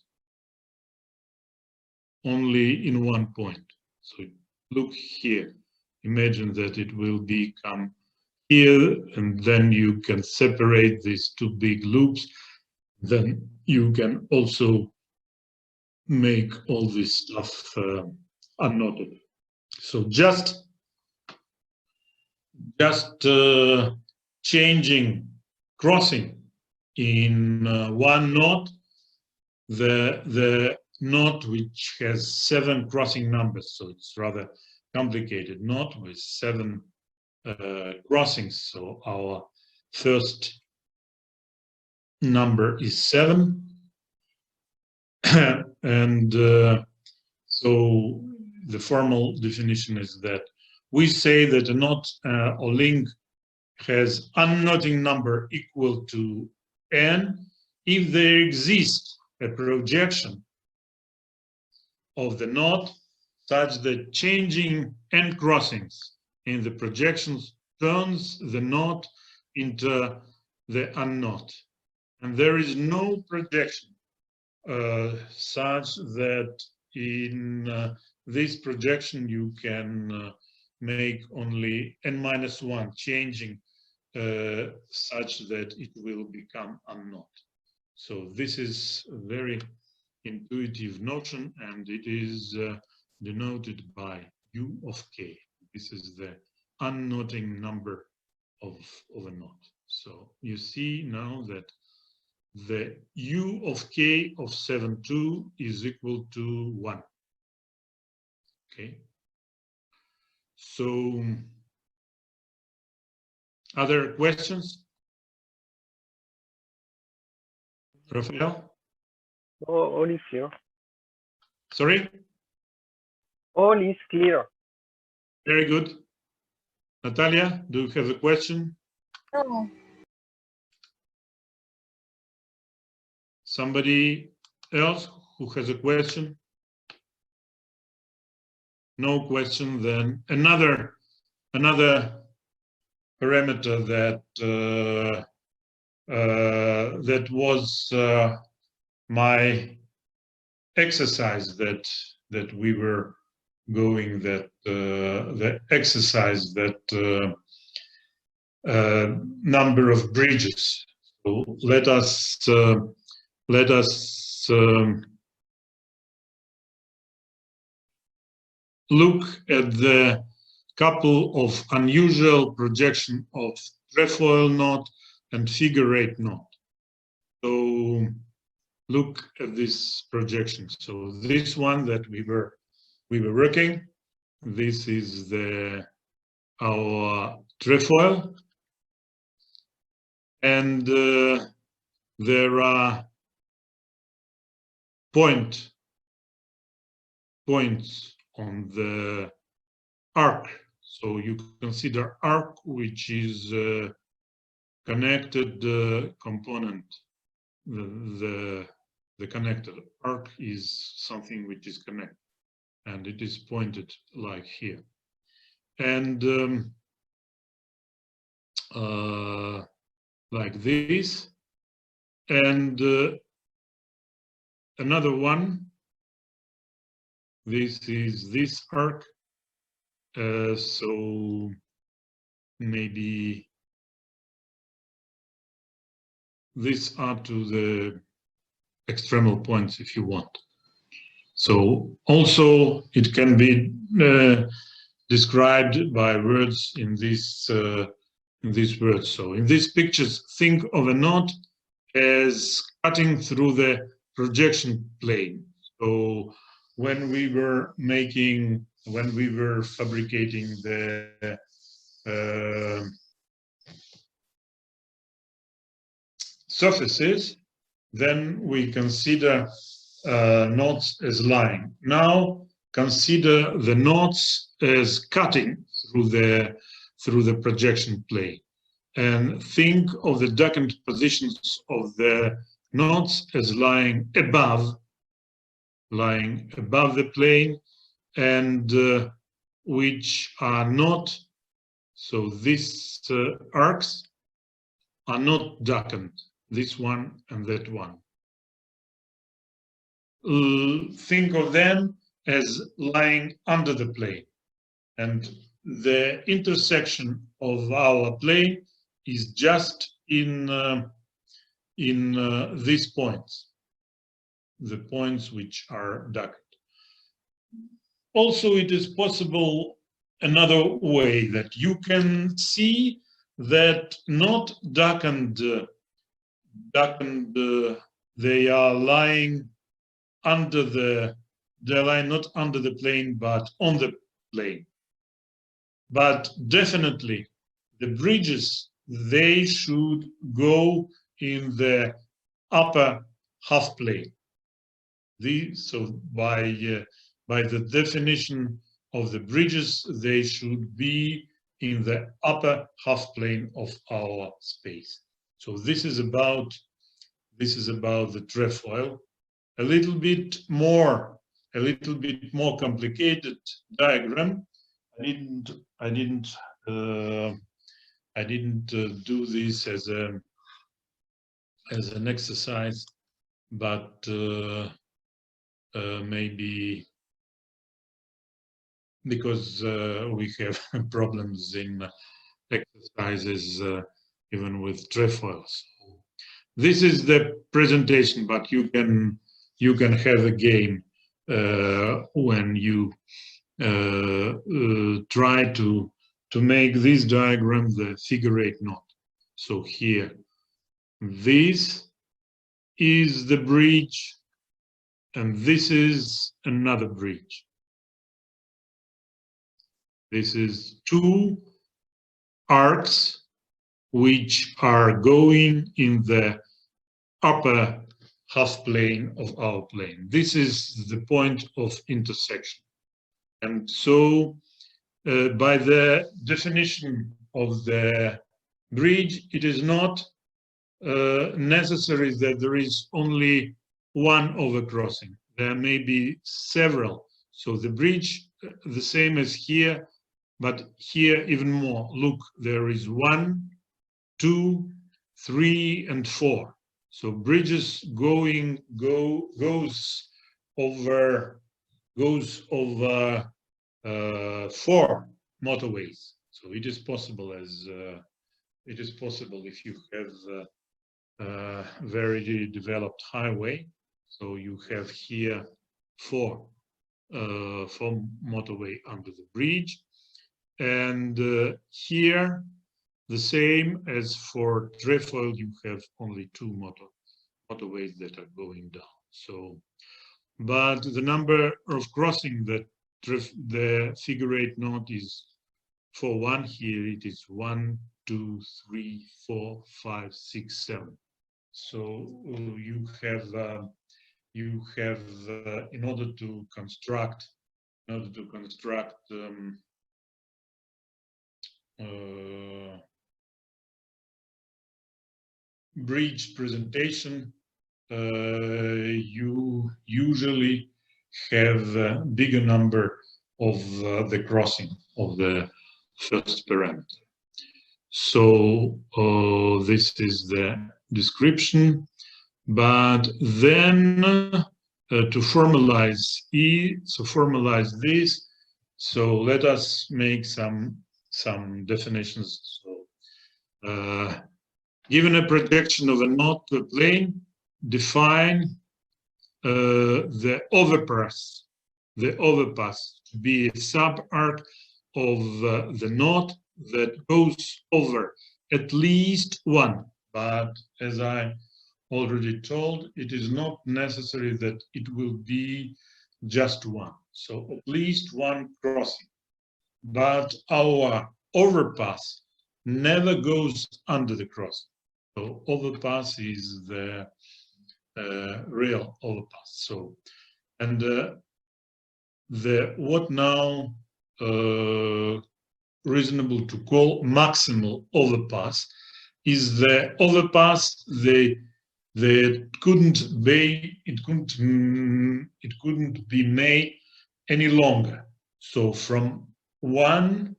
so look here, imagine that it will become here, and then you can separate these 2 big loops, then you can also make all this stuff unknotted. So just changing crossing in one knot, the knot which has 7 crossing numbers, so it's rather complicated knot with 7 crossings. So our first number is 7, and so the formal definition is that we say that a knot or link has unknotting number equal to n if there exists a projection of the knot such that changing n crossings in the projections turns the knot into the unknot. And there is no projection such that in this projection you can make only n-1 changing such that it will become unknot. So this is a very intuitive notion, and it is denoted by U of k. This is the unknotting number of a knot. So you see now that the U of k of 7, 2 is equal to 1. Okay. So, other questions? Rafael? All is clear. Sorry? All is clear. Very good. Natalia, do you have a question? No. Somebody else who has a question? No question, then another parameter that that was my exercise that we were going, that the exercise that number of bridges. So let us look at the couple of unusual projection of trefoil knot and figure 8 knot. So look at this projection. So this one that we were working, this is our trefoil, and there are points on the arc. So you consider arc, which is connected component. The connected arc is something which is connected, and it is pointed like here. And like this. And another one, this is this arc. So maybe these are to the extremal points if you want. So also it can be described by words in these words. So in these pictures, think of a knot as cutting through the projection plane. So when we were fabricating the surfaces, then we consider knots as lying. Now consider the knots as cutting through the projection plane, and think of the decant positions of the knots as lying above the plane, and which are not, so these arcs are not decant, this one and that one. Think of them as lying under the plane, and the intersection of our plane is just in these points, the points which are decant. Also, it is possible another way that you can see that not decant, they are lying under they lie not under the plane but on the plane. But definitely the bridges, they should go in the upper half plane. So by the definition of the bridges, they should be in the upper half plane of our space. So this is about the trefoil. A little bit more complicated diagram. I didn't do this as an exercise, but maybe because we have problems in exercises even with trefoils. this is the presentation, but you can have a game when you try to make this diagram the figure-8 knot. So here, this is the bridge, and this is another bridge. This is two arcs which are going in the upper half plane of our plane. This is the point of intersection. And so by the definition of the bridge, it is not necessary that there is only one overcrossing. There may be several. So the bridge, the same as here, but here even more. Look, there is 1, 2, 3, and 4. So bridges goes over 4 motorways. So it is possible if you have a very developed highway. So you have here 4 motorway under the bridge, and here the same as for trefoil, you have only 2 motorways that are going down. So, but the number of crossing that the figure-8 knot is for 1. Here it is 1, 2, 3, 4, 5, 6, 7. So you have in order to construct bridge presentation, you usually have a bigger number of the crossing of the first parameter. So this is the description, but then to formalize this, so let us make some definitions. So given a projection of a knot to a plane, define the overpass to be a sub-arc of the knot that goes over at least 1. But as I already told, it is not necessary that it will be just 1. So at least 1 crossing. But our overpass never goes under the crossing. So overpass is the real overpass. So, and what now reasonable to call maximal overpass is the overpass that couldn't be made any longer. So from 1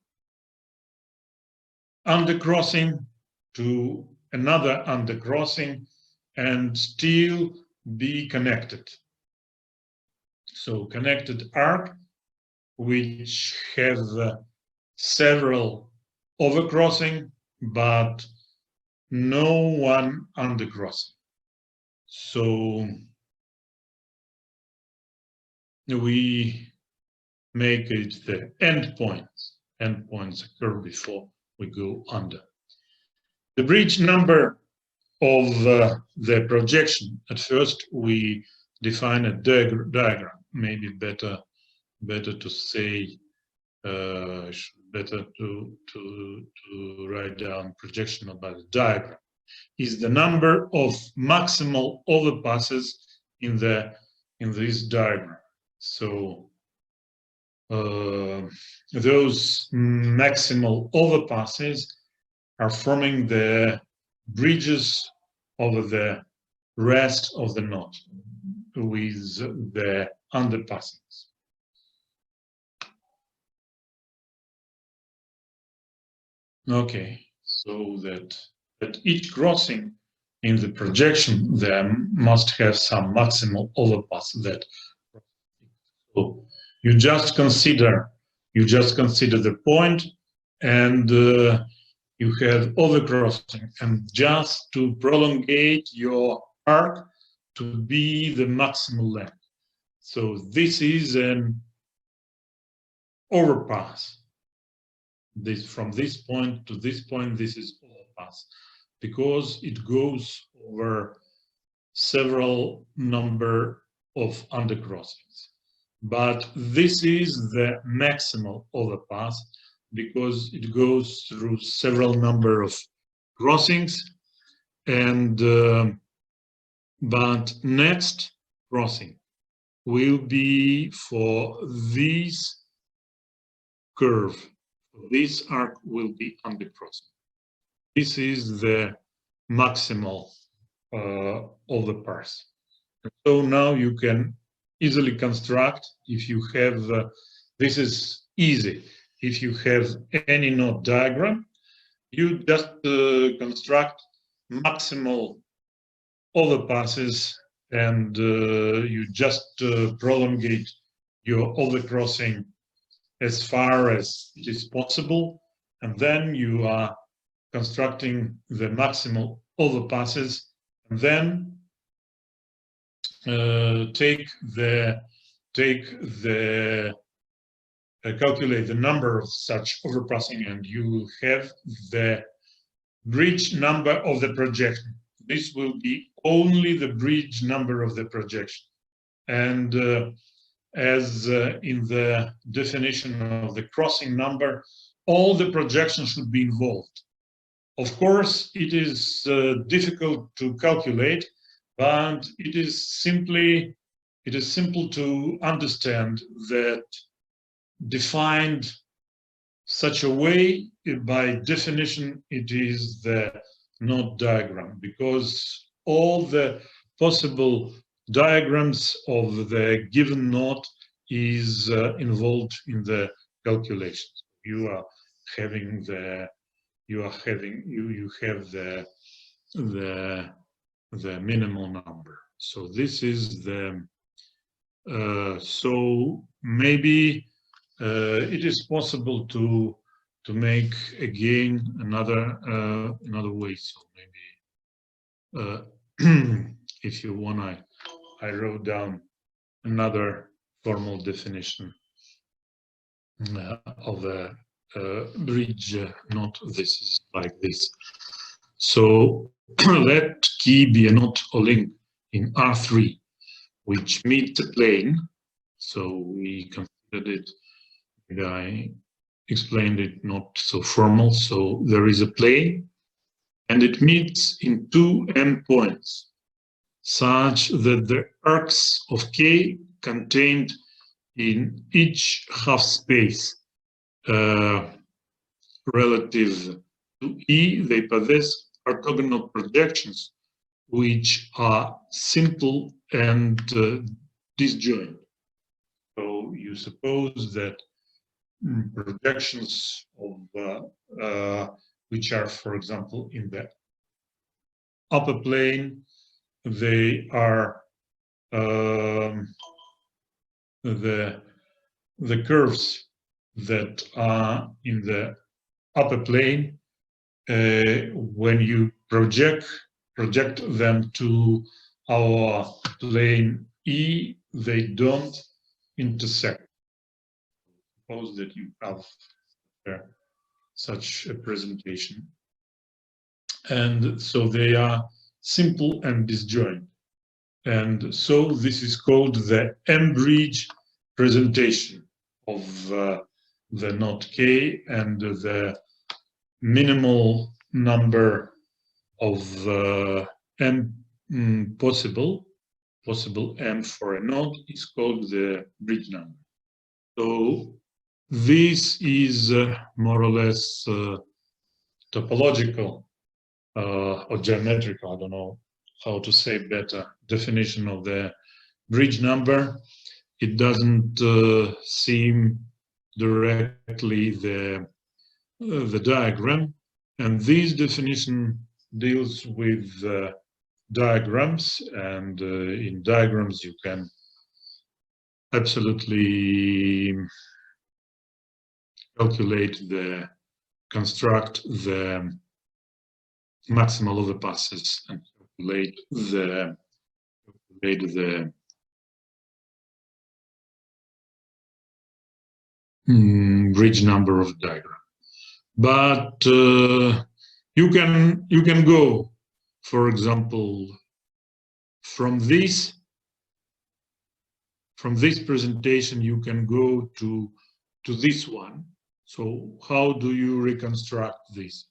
undercrossing to another undercrossing and still be connected. So connected arc which have several overcrossing but no one undercrossing. So we make it the endpoints. Endpoints occur before we go under. The bridge number of the projection. At first, we define a diagram. Maybe better to say, better to write down projection by the diagram. Is the number of maximal overpasses in this diagram. So those maximal overpasses are forming the bridges over the rest of the knot with the underpassings. Okay, so that at each crossing in the projection, there must have some maximal overpass that. So you just consider the point, and you have overcrossing, and just to prolongate your arc to be the maximal length. So this is an overpass. This from this point to this point, this is overpass, because it goes over several number of undercrossings. But this is the maximal overpass because it goes through several number of crossings, and but next crossing will be for this curve. This arc will be undercrossing. This is the maximal overpass. So now you can easily construct, if you have, this is easy. If you have any knot diagram, you just construct maximal overpasses, and you just prolongate your overcrossing as far as it is possible, and then you are constructing the maximal overpasses, and then calculate the number of such overpassing, and you will have the bridge number of the projection. This will be only the bridge number of the projection. And as in the definition of the crossing number, all the projections should be involved. Of course, it is difficult to calculate, but it is simple to understand that defined such a way, by definition, it is the knot diagram, because all the possible diagrams of the given knot is involved in the calculations. You have the minimal number. So this is the so maybe it is possible to make again another way. So maybe if you want, I wrote down another formal definition of a bridge knot. This is like this. So let key be a knot or link in R3 which meets the plane. So we considered it, I explained it not so formal. So there is a plane and it meets in two endpoints such that the arcs of K contained in each half space relative to E, they possess orthogonal projections which are simple and disjoint. So you suppose that projections of which are, for example, in the upper plane, they are the curves that are in the upper plane. When you project them to our plane E, they don't intersect. Suppose that you have such a presentation, and so they are simple and disjoint, and so this is called the M-bridge presentation of the knot K, and the minimal number of M possible M for a knot is called the bridge number. So this is more or less topological or geometrical, I don't know how to say better, definition of the bridge number. It doesn't seem directly the diagram, and this definition deals with diagrams, and in diagrams you can absolutely calculate the construct the maximal overpasses and calculate the bridge number of the diagram. But you can go, for example, from this presentation, you can go to this one. So how do you reconstruct this?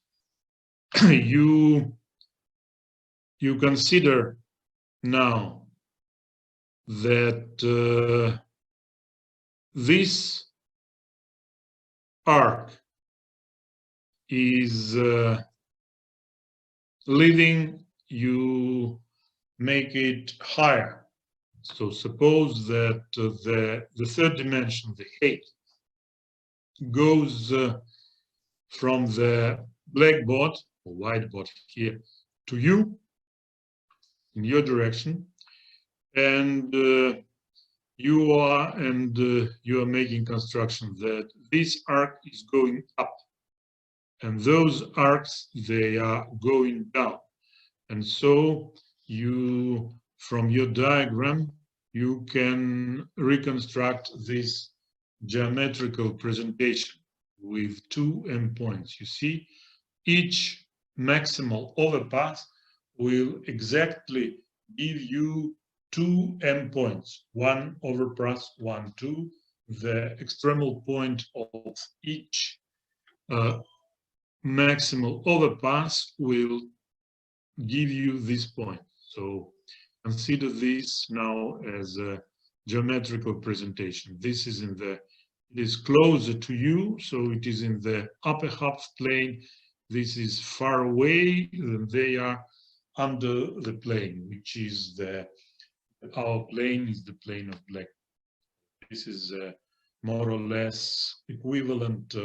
You consider now that this arc is leading, you make it higher. So suppose that the third dimension, the height, goes from the blackboard or whiteboard here to you in your direction, and you are making construction that this arc is going up, and those arcs, they are going down. And so you, from your diagram, you can reconstruct this geometrical presentation with two endpoints. You see, each maximal overpass will exactly give you two endpoints, one overpass, 1, 2. The extremal point of each maximal overpass will give you this point. So consider this now as a geometrical presentation. This is it is closer to you, so it is in the upper half plane. This is far away, and they are under the plane, which is our plane is the plane of black. This is more or less equivalent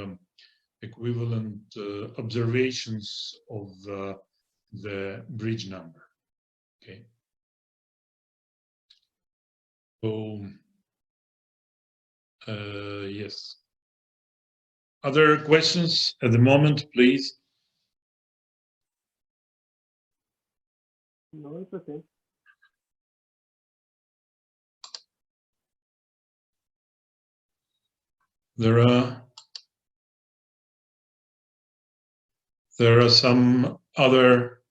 observations of the bridge number. Okay. So yes. Other questions at the moment, please? No, it's okay. There are some other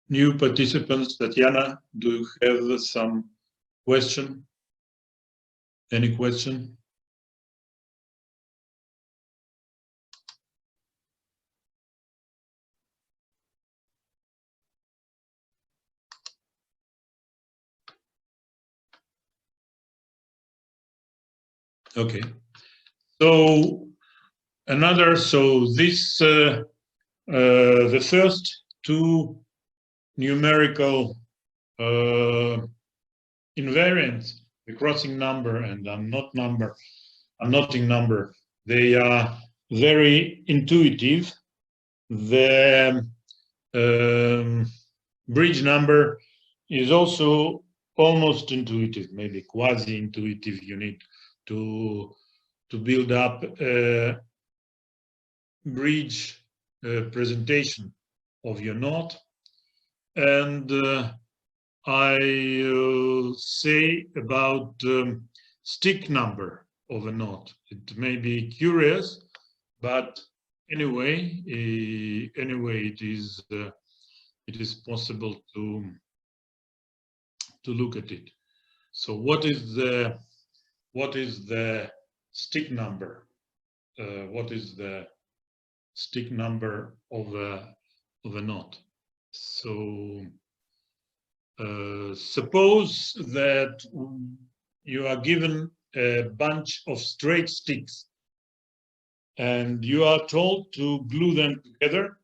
new participants. Tatiana, do you have some question? Any question? Okay. So this the first two numerical invariants, the crossing number and unnoting number, they are very intuitive. The bridge number is also almost intuitive, maybe quasi-intuitive. You need to build up a bridge presentation of your knot. And I say about stick number of a knot. It may be curious, but anyway, it is possible to look at it. So what is the stick number? What is the stick number of a knot? So suppose that you are given a bunch of straight sticks and you are told to glue them together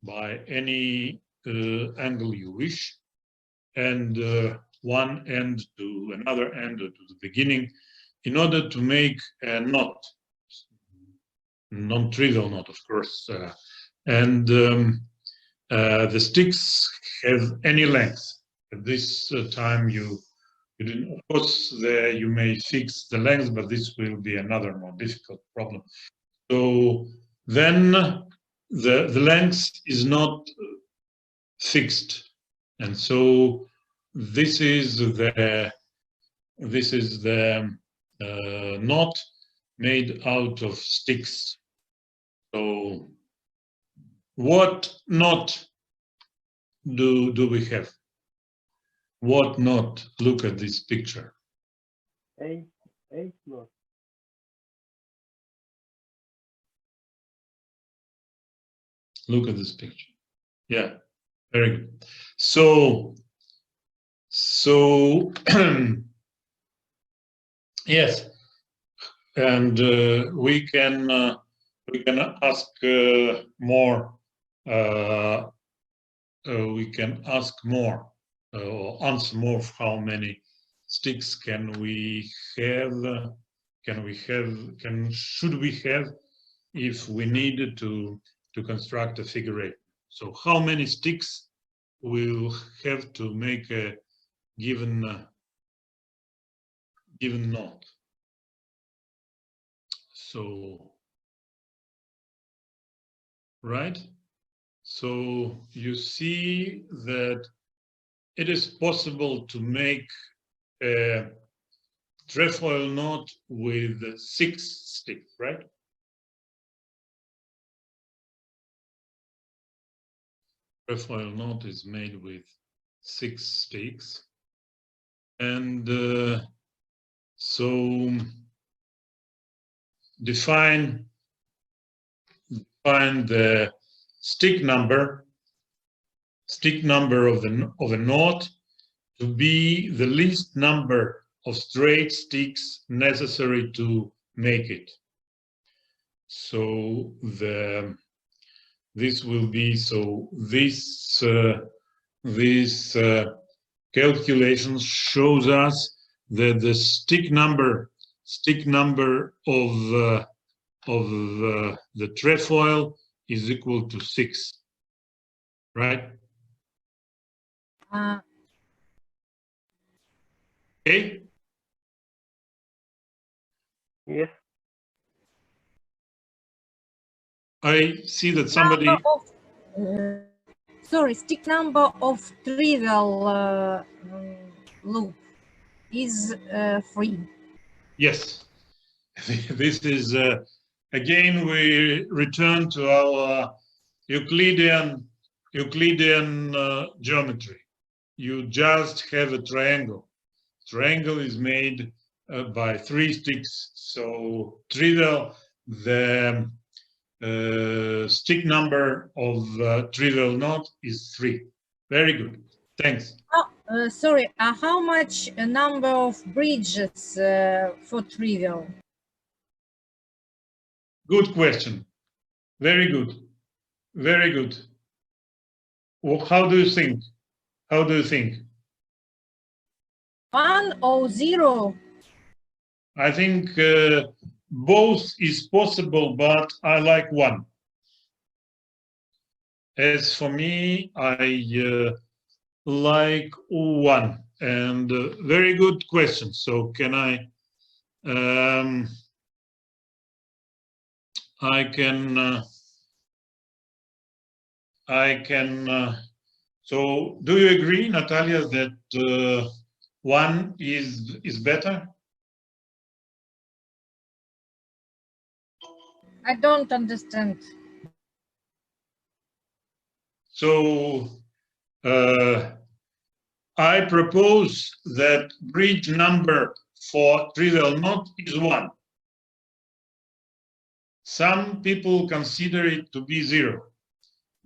by any angle you wish, and one end to another end or to the beginning, in order to make a knot, non-trivial knot, of course, and the sticks have any length. At this time, you didn't, of course, you may fix the length, but this will be another more difficult problem. So then the length is not fixed, and so this is the knot made out of sticks. So what knot do we have? What knot? Look at this picture. Eight knots. Look at this picture. Yeah, very good. So yes, and we can ask more. We can ask more or answer more. How many sticks can we have? Should we have if we needed to construct a figure eight? So how many sticks we'll have to make a given knot? So, right? So you see that it is possible to make a trefoil knot with 6 sticks, right? Trefoil knot is made with 6 sticks, and so define the stick number of a knot to be the least number of straight sticks necessary to make it. So this will be, so this calculation shows us that the stick number of the trefoil is equal to 6, right? Okay. Yes. I see that somebody. Sorry, stick number of trivial loop is 3. Yes, this is again we return to our Euclidean geometry. You just have a triangle. Triangle is made by 3 sticks. So trivial, the stick number of trivial knot is 3. Very good. Thanks. Oh, sorry, how much number of bridges for trivial? Good question. Very good. Very good. Well, how do you think? How do you think? 1 or 0? I think both is possible, but I like 1. As for me, I like 1. And very good question. So can I so do you agree, Natalia, that 1 is better? I don't understand. So I propose that bridge number for trivial knot is 1. Some people consider it to be 0,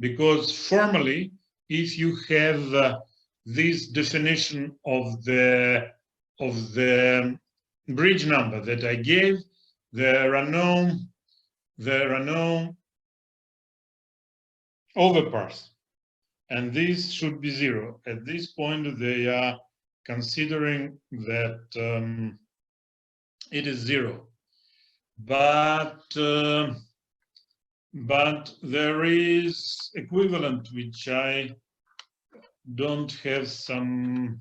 because formally, if you have this definition of the bridge number that I gave, there are no overpass, and this should be 0. At this point, they are considering that it is 0, but there is equivalent which I don't have some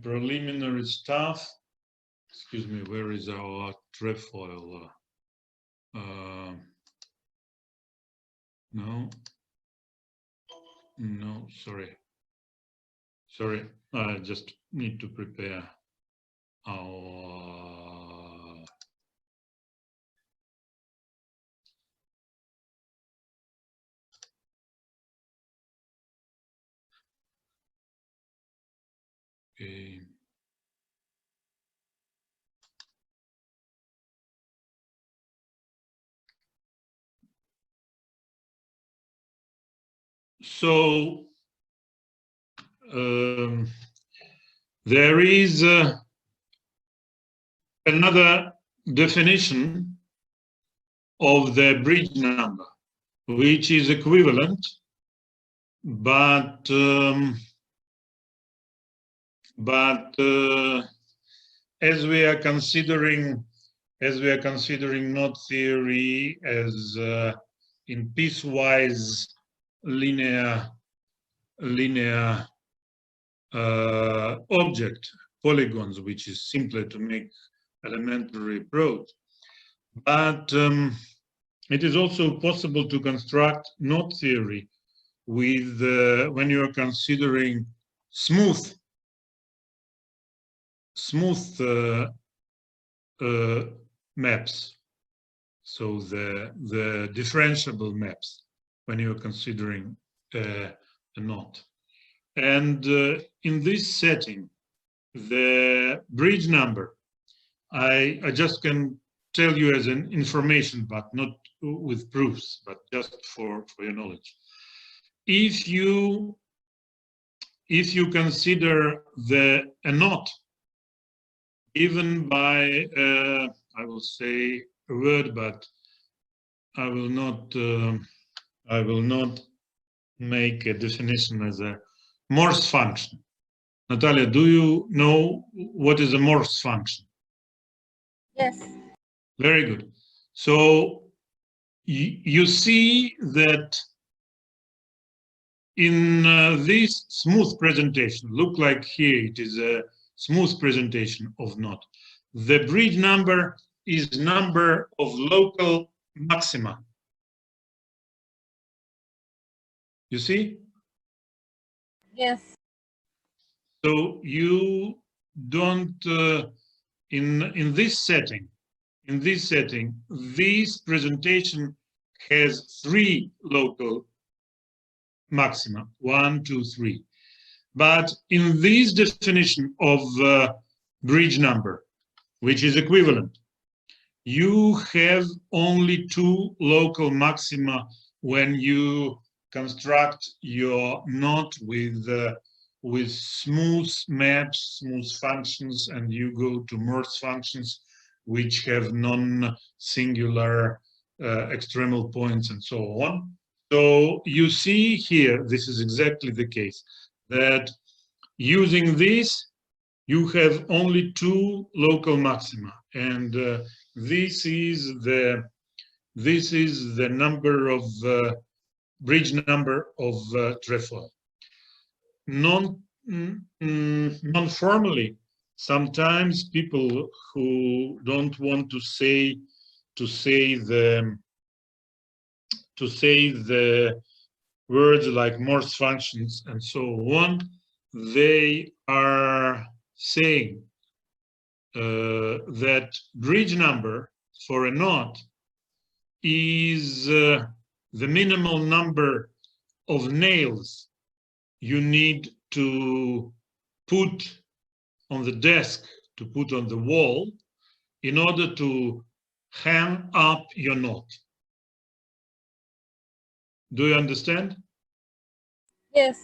preliminary stuff. excuse me, where is our trefoil? No, sorry, I just need to prepare our okay. So there is another definition of the bridge number, which is equivalent, but as we are considering knot theory as in piecewise linear object polygons, which is simpler to make elementary approach, but it is also possible to construct knot theory with when you are considering smooth maps, so the differentiable maps when you are considering a knot. And in this setting, the bridge number, I just can tell you as an information, but not with proofs, but just for your knowledge. If you consider a knot given by I will say a word, but I will not make a definition as a Morse function. Natalia, do you know what is a Morse function? Yes. Very good. So you see that in this smooth presentation, look like here it is a smooth presentation of knot. The bridge number is number of local maxima. You see? Yes. So you don't in this setting, this presentation has 3 local maxima, 1, 2, 3. But in this definition of bridge number, which is equivalent, you have only 2 local maxima when you construct your knot with smooth maps, smooth functions, and you go to Morse functions which have non-singular extremal points and so on. So you see here, this is exactly the case, that using this, you have only 2 local maxima, and this is the number of bridge number of trefoil. Non-formally, sometimes people who don't want to say the words like Morse functions and so on, they are saying that bridge number for a knot is the minimal number of nails you need to put on the desk, to put on the wall, in order to hang up your knot. Do you understand? Yes.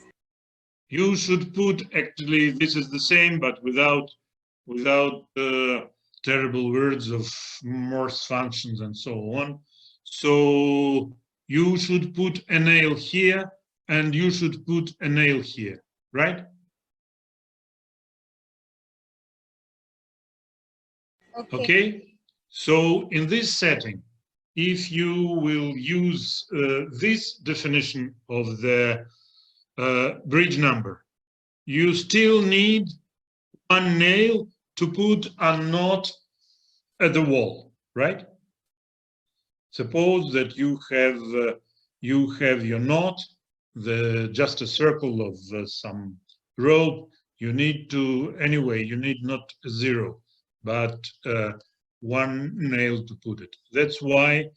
You should put, actually, this is the same, but without terrible words of Morse functions and so on. So you should put a nail here, and you should put a nail here, right? Okay. So in this setting, if you will use this definition of the bridge number, you still need 1 nail to put a knot at the wall, right? Suppose that you have your knot, just a circle of some rope. You need to, anyway, you need not 0, but 1 nail to put it. That's why,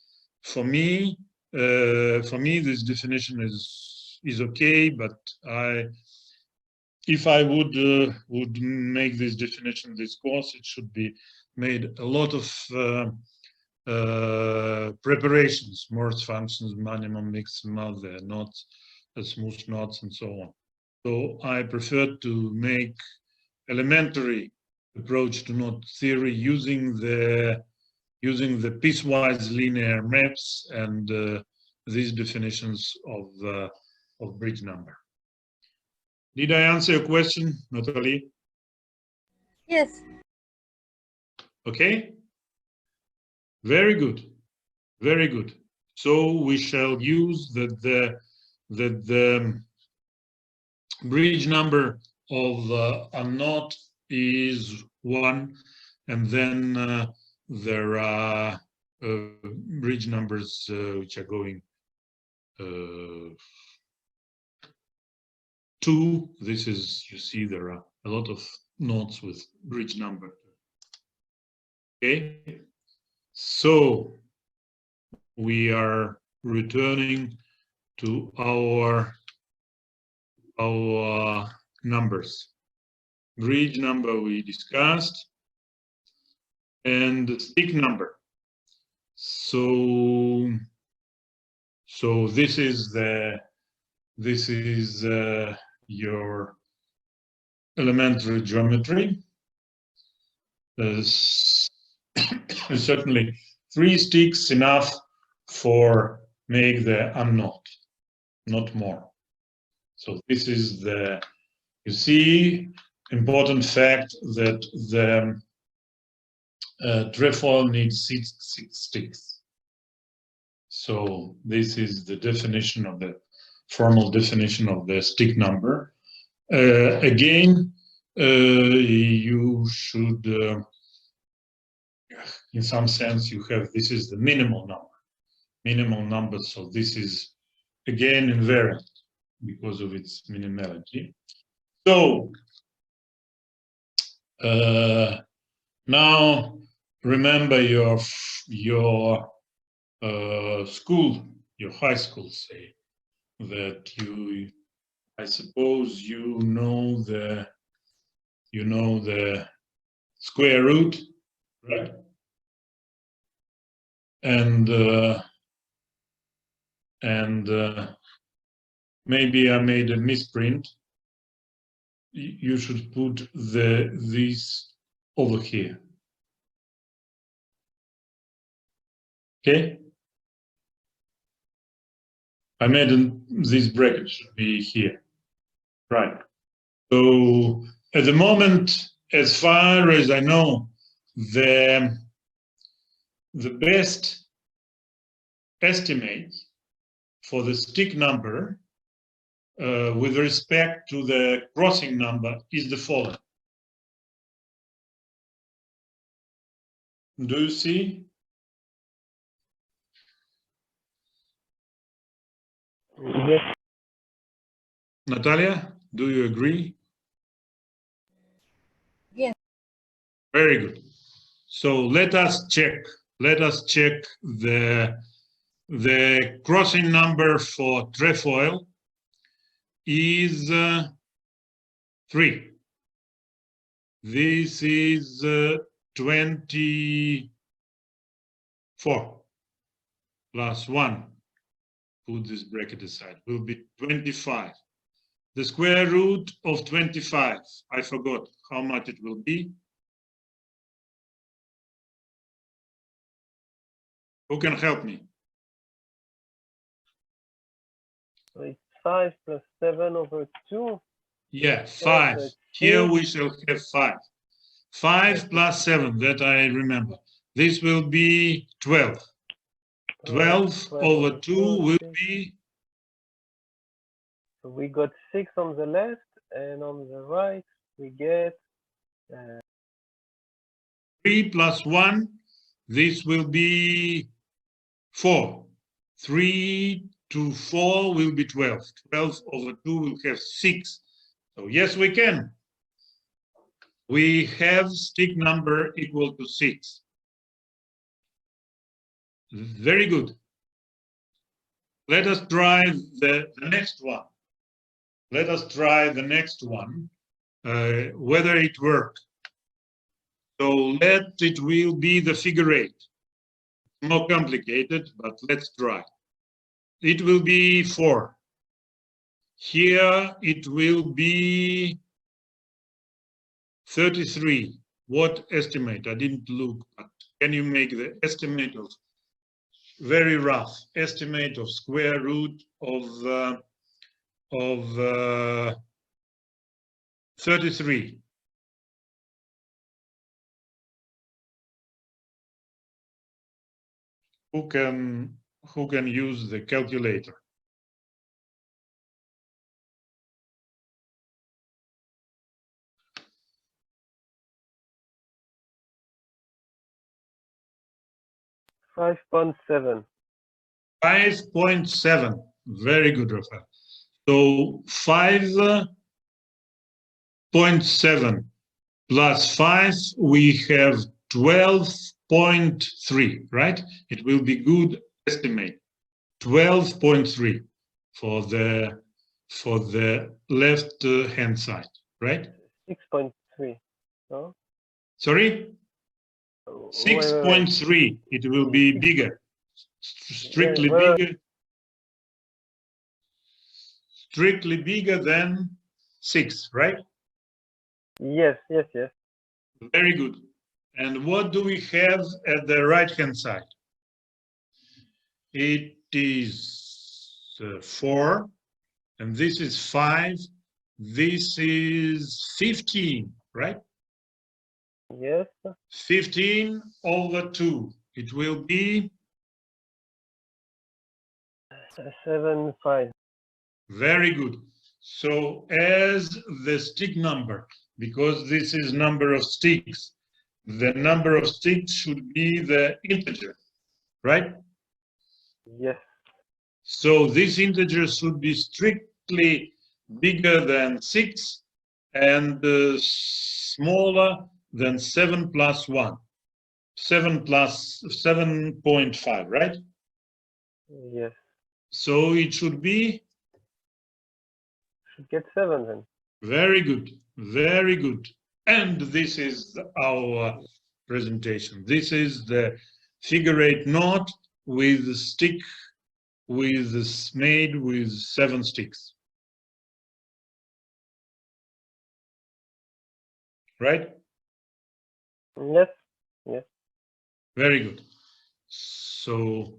for me, this definition is okay. But if I would make this definition, this course, it should be made a lot of preparations, Morse functions, minimum, maximum, the knots, the smooth knots, and so on. So I prefer to make elementary approach to knot theory using the piecewise linear maps and these definitions of bridge number. Did I answer your question, Natalie? Yes. Okay. Very good. Very good. So we shall use the bridge number of a knot is 1, and then there are bridge numbers which are going 2. This is, you see, there are a lot of knots with bridge number. Okay, so we are returning to our numbers. Bridge number we discussed, and the stick number. So this is your elementary geometry. Certainly 3 sticks enough for make the unknot, not more. So this is the, you see, important fact that the trefoil needs 6 sticks. So this is the definition of the formal definition of the stick number. Again, you should, in some sense, you have, this is the minimal number. So this is again invariant because of its minimality. So now remember your school, your high school, say that you, I suppose you know the square root, right? And maybe I made a misprint. You should put these over here. Okay. I made this bracket should be here, right? So at the moment, as far as I know, the best estimate for the stick number with respect to the crossing number is the following. Do you see? Yes. Natalia, do you agree? Yes. Very good. So let us check. Let us check the crossing number for trefoil is 3. This is 24 plus 1. Put this bracket aside. Will be 25. The square root of 25. I forgot how much it will be. Who can help me? So it's 5 plus 7 over 2. Yeah, 5. Here we shall have 5. 5 plus 7, that I remember. This will be 12. 12 over 2 will be... So we got 6 on the left, and on the right we get 3 plus 1, this will be 4. 3 to 4 will be 12. 12 over 2 will have 6. So yes, we can. We have stick number equal to 6. Very good. Let us try the next one. Let us try the next one, whether it works. So it will be the figure 8. More complicated, but let's try. It will be 4. Here it will be 33. What estimate? I didn't look, but can you make the estimate of, very rough estimate of square root of 33? Who can use the calculator? $5.7. 5.7. Very good, Rafael. So 5.7 plus 5, we have 12.3, right? It will be good estimate. 12.3 for the left hand side, right? 6.3. No? Sorry? 6.3. It will be bigger. Strictly bigger. Strictly bigger than 6, right? Yes. Very good. And what do we have at the right hand side? It is 4, and this is 5. This is 15, right? Yes. 15 over 2. It will be 7.5. very good. So as the stick number, because this is number of sticks, the number of sticks should be the integer, right? Yes. So this integer should be strictly bigger than 6 and smaller than 7 plus 1. 7 plus 7.5, right? Yes. So it should be? Should get 7 then. Very good. Very good. And this is our presentation. This is the figure 8 knot with the stick made with 7 sticks. Right? Yes. Very good. So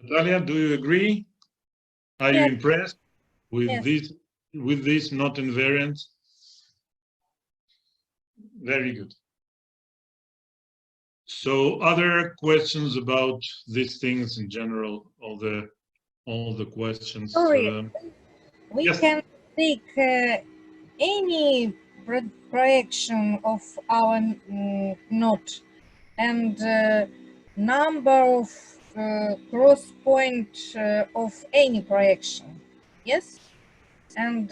Natalia, do you agree? Are you impressed with this knot invariant? Very good. So other questions about these things in general, all the questions. Sorry, we can take any projection of our knot and number of cross point of any projection, yes, and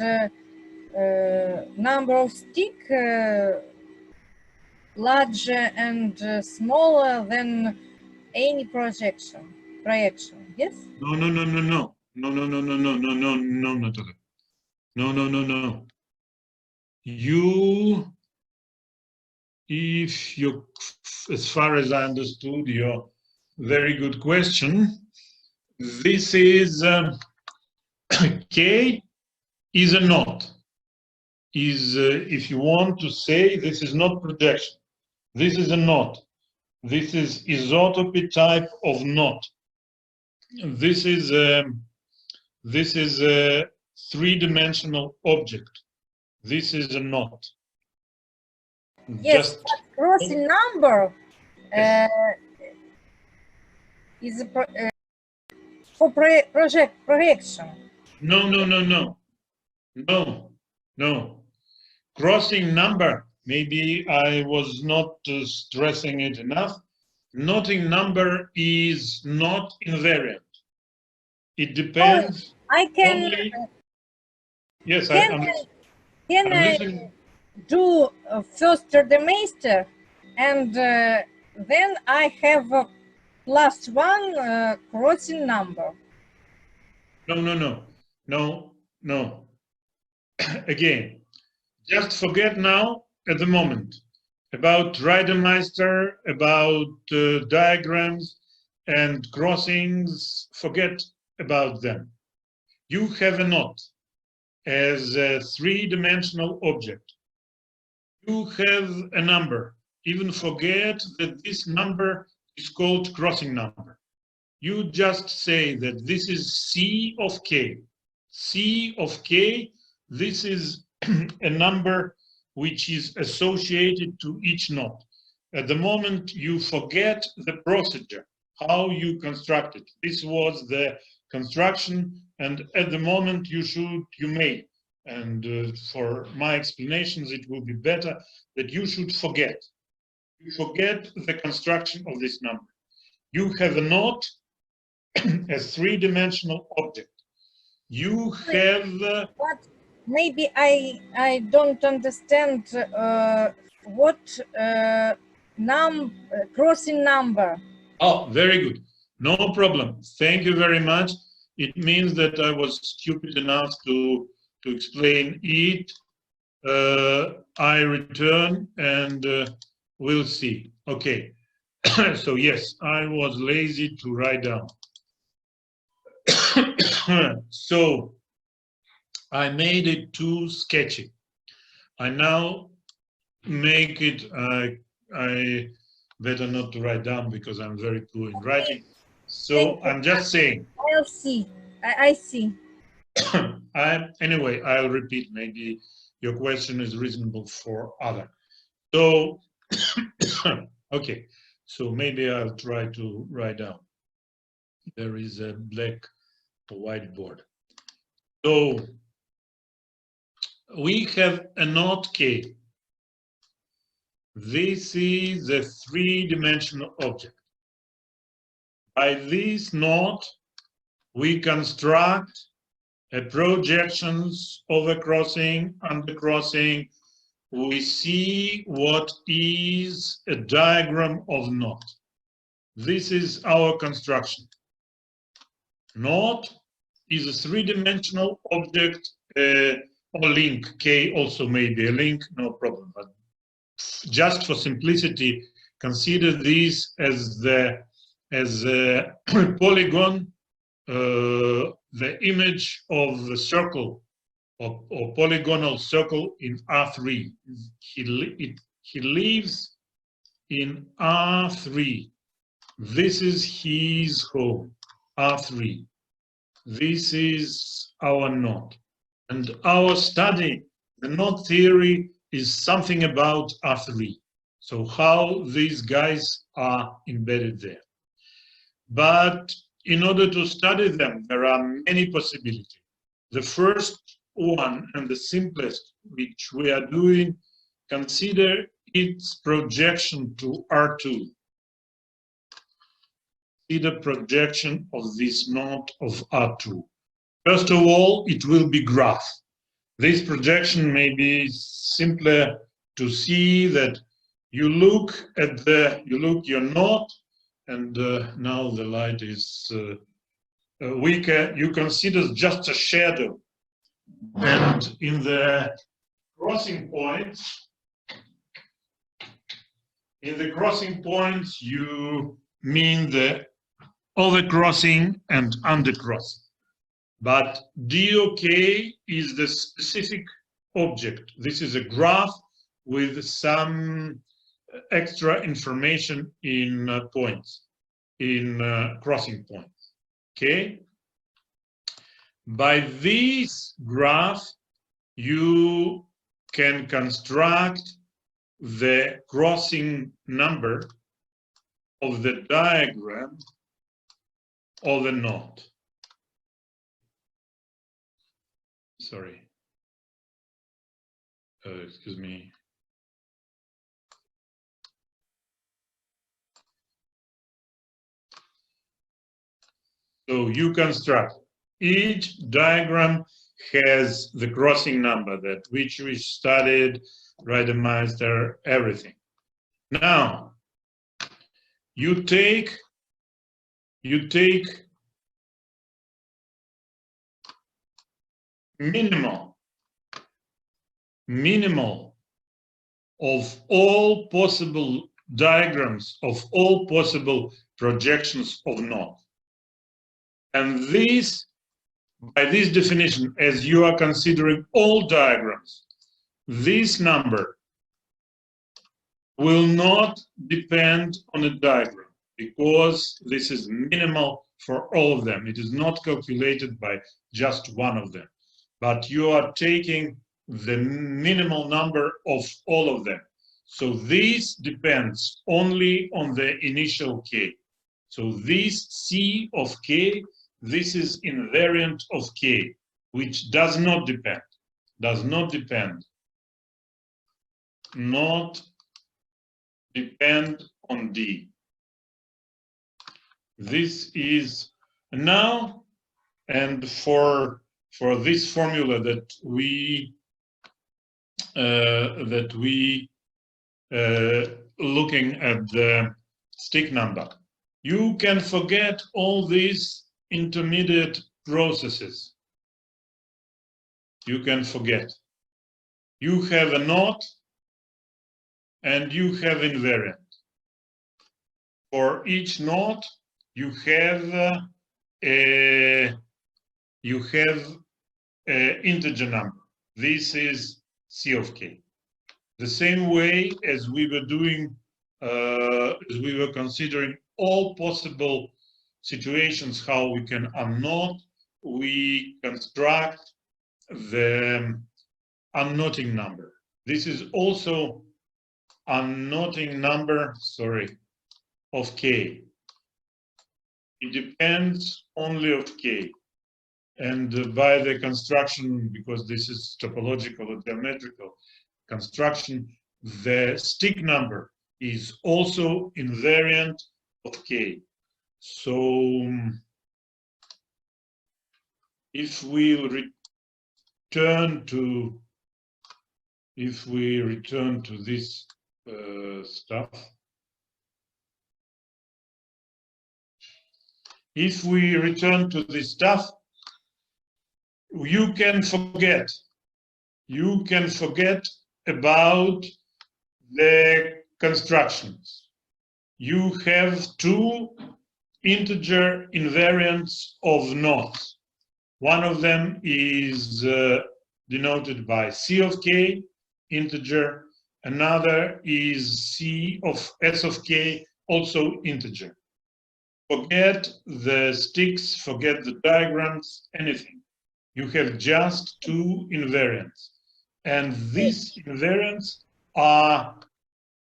number of stick larger and smaller than any projection, yes? No, Natalia. No. As far as I understood your very good question, this is K is a knot. If you want to say, this is not projection. This is a knot. This is isotopy type of knot. This is a three-dimensional object. This is a knot. Yes, but crossing number is for projection. No. Crossing number maybe I was not stressing it enough. Noting number is not invariant. It depends I can. only. Yes, Can I'm I listening. do first the master, and then I have a +1 crossing number? No. Again, just forget now at the moment about Reidemeister, about diagrams and crossings. Forget about them. You have a knot as a three-dimensional object. You have a number. Even forget that this number is called crossing number. You just say that this is C of K. C of K, this is a number which is associated to each knot. At the moment, you forget the procedure, how you construct it. This was the construction, and at the moment you may. And for my explanations, it will be better that you should forget. You forget the construction of this number. You have a knot, a three-dimensional object. You have... But maybe I don't understand what crossing number. Oh, very good. No problem. Thank you very much. It means that I was stupid enough to explain it. I return and we'll see. Okay. So yes, I was lazy to write down. So I made it too sketchy. I now make it, I better not to write down because I'm very poor in writing. So I'm just saying. I'll see. I see. Anyway, I'll repeat. Maybe your question is reasonable for other. So, okay. So maybe I'll try to write down. There is a black whiteboard. So we have a knot K. This is a three-dimensional object. By this knot, we construct a projections over crossing, under crossing. We see what is a diagram of knot. This is our construction. Knot is a three-dimensional object, or link. K also may be a link, no problem. But just for simplicity, consider this as a polygon, the image of the circle or polygonal circle in R3. He lives in R3. This is his home, R3. This is our knot. And our study, the knot theory, is something about R3. So how these guys are embedded there. But in order to study them, there are many possibilities. The first one and the simplest, which we are doing, consider its projection to R2. See the projection of this knot of R2. First of all, it will be graph. This projection may be simpler to see that you look at your knot, and now the light is weaker. You consider just a shadow, and in the crossing points, you mean the overcrossing and undercrossing. But DOK is the specific object. This is a graph with some extra information in points, in crossing points. Okay? By this graph, you can construct the crossing number of the diagram of the knot. Sorry. Excuse me. So you construct. Each diagram has the crossing number that which we studied, Reidemeister, everything. Now, you take minimal of all possible diagrams, of all possible projections of knot. And this, by this definition, as you are considering all diagrams, this number will not depend on a diagram because this is minimal for all of them. It is not calculated by just one of them, but you are taking the minimal number of all of them. So this depends only on the initial k. So this C of k, this is invariant of k, which does not depend, not depend on D. This is now, and for this formula that we looking at the stick number, you can forget all these intermediate processes. You can forget. You have a knot and you have invariant. For each knot, you have a integer number. This is C of k. The same way as we were doing, as we were considering all possible situations, how we can unknot, we construct the unknotting number. This is also unknotting number, of k. It depends only of k. And by the construction, because this is topological or geometrical construction, the stick number is also invariant of k. So if we return to this stuff, if we return to this stuff, you can forget about the constructions. You have two integer invariants of knots. One of them is denoted by C of k, integer. Another is C of S of k, also integer. Forget the sticks, forget the diagrams, anything. You have just two invariants. And these invariants are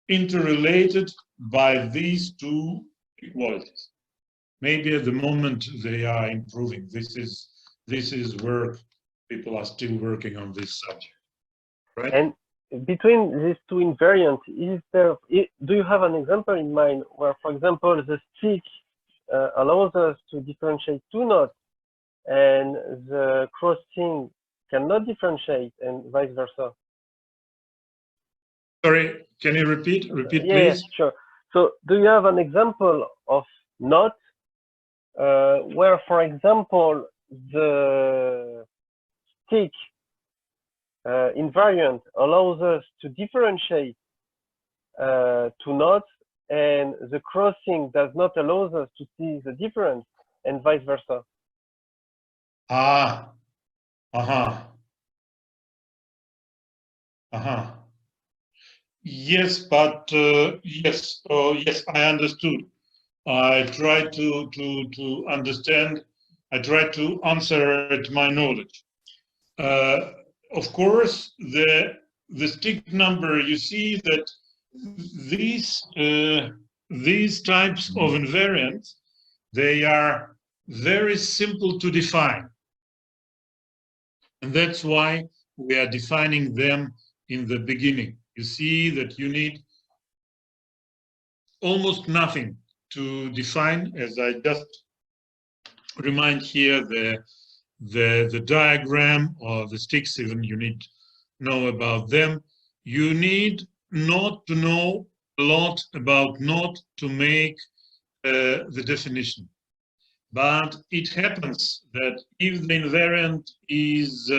interrelated by these two equalities. Maybe at the moment they are improving. This is work. People are still working on this subject, right? And between these two invariants, do you have an example in mind where, for example, the stick allows us to differentiate two knots and the crossing cannot differentiate, and vice versa? Sorry, can you repeat? Repeat, yeah, please. Sure. So do you have an example of knot where, for example, the stick invariant allows us to differentiate two knots, and the crossing does not allow us to see the difference, and vice versa? Yes, but yes, I understood. I tried to understand. I tried to answer at my knowledge. Of course, the stick number. You see that these types of invariants, they are very simple to define, and that's why we are defining them in the beginning. You see that you need almost nothing to define, as I just remind here the diagram or the sticks, even you need to know about them. You need not to know a lot about not to make the definition. But it happens that if the invariant is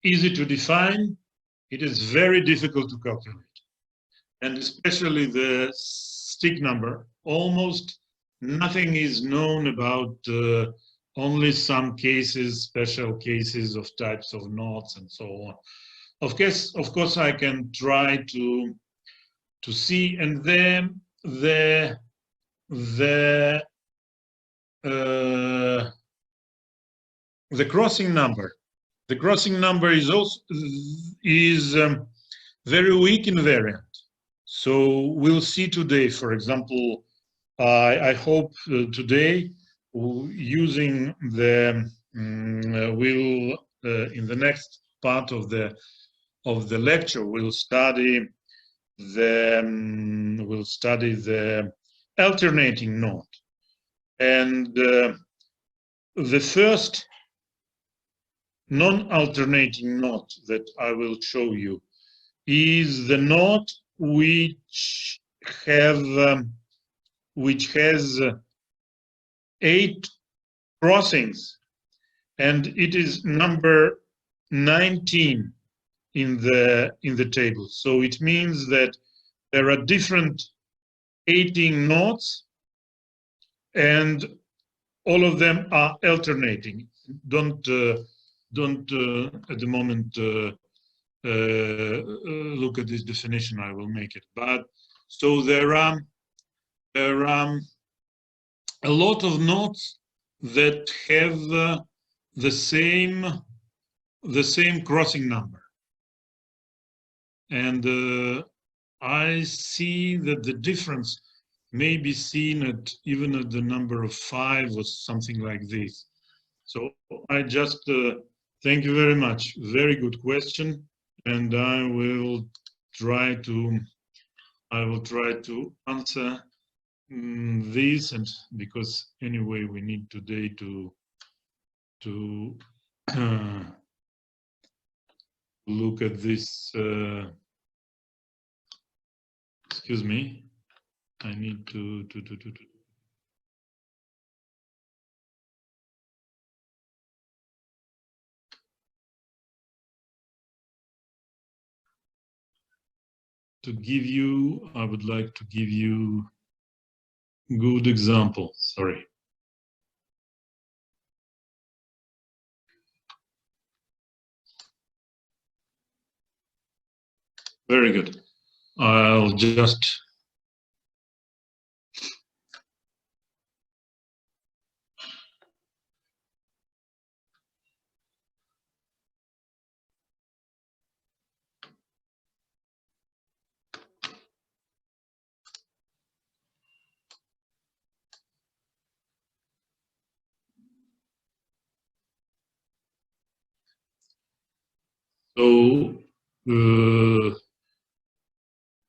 easy to define, it is very difficult to calculate. And especially the stick number, almost nothing is known about only some cases, special cases of types of knots and so on. Of course, I can try to see, and then the crossing number. The crossing number is also very weak invariant. So we'll see today, for example, I hope today using the in the next part of the lecture we'll study the alternating knot. And the first non-alternating knot that I will show you is the knot which has 8 crossings, and it is number 19 in the table. So it means that there are different 18 knots, and all of them are alternating. Don't at the moment look at this definition. I will make it. But so there are a lot of knots that have the same crossing number, and I see that the difference may be seen even at the number of 5 or something like this. So I just thank you very much. Very good question, and I will try to answer this, and because anyway we need today to look at this. Excuse me. I need to give you, I would like to give you good example. Sorry. Very good. I'll just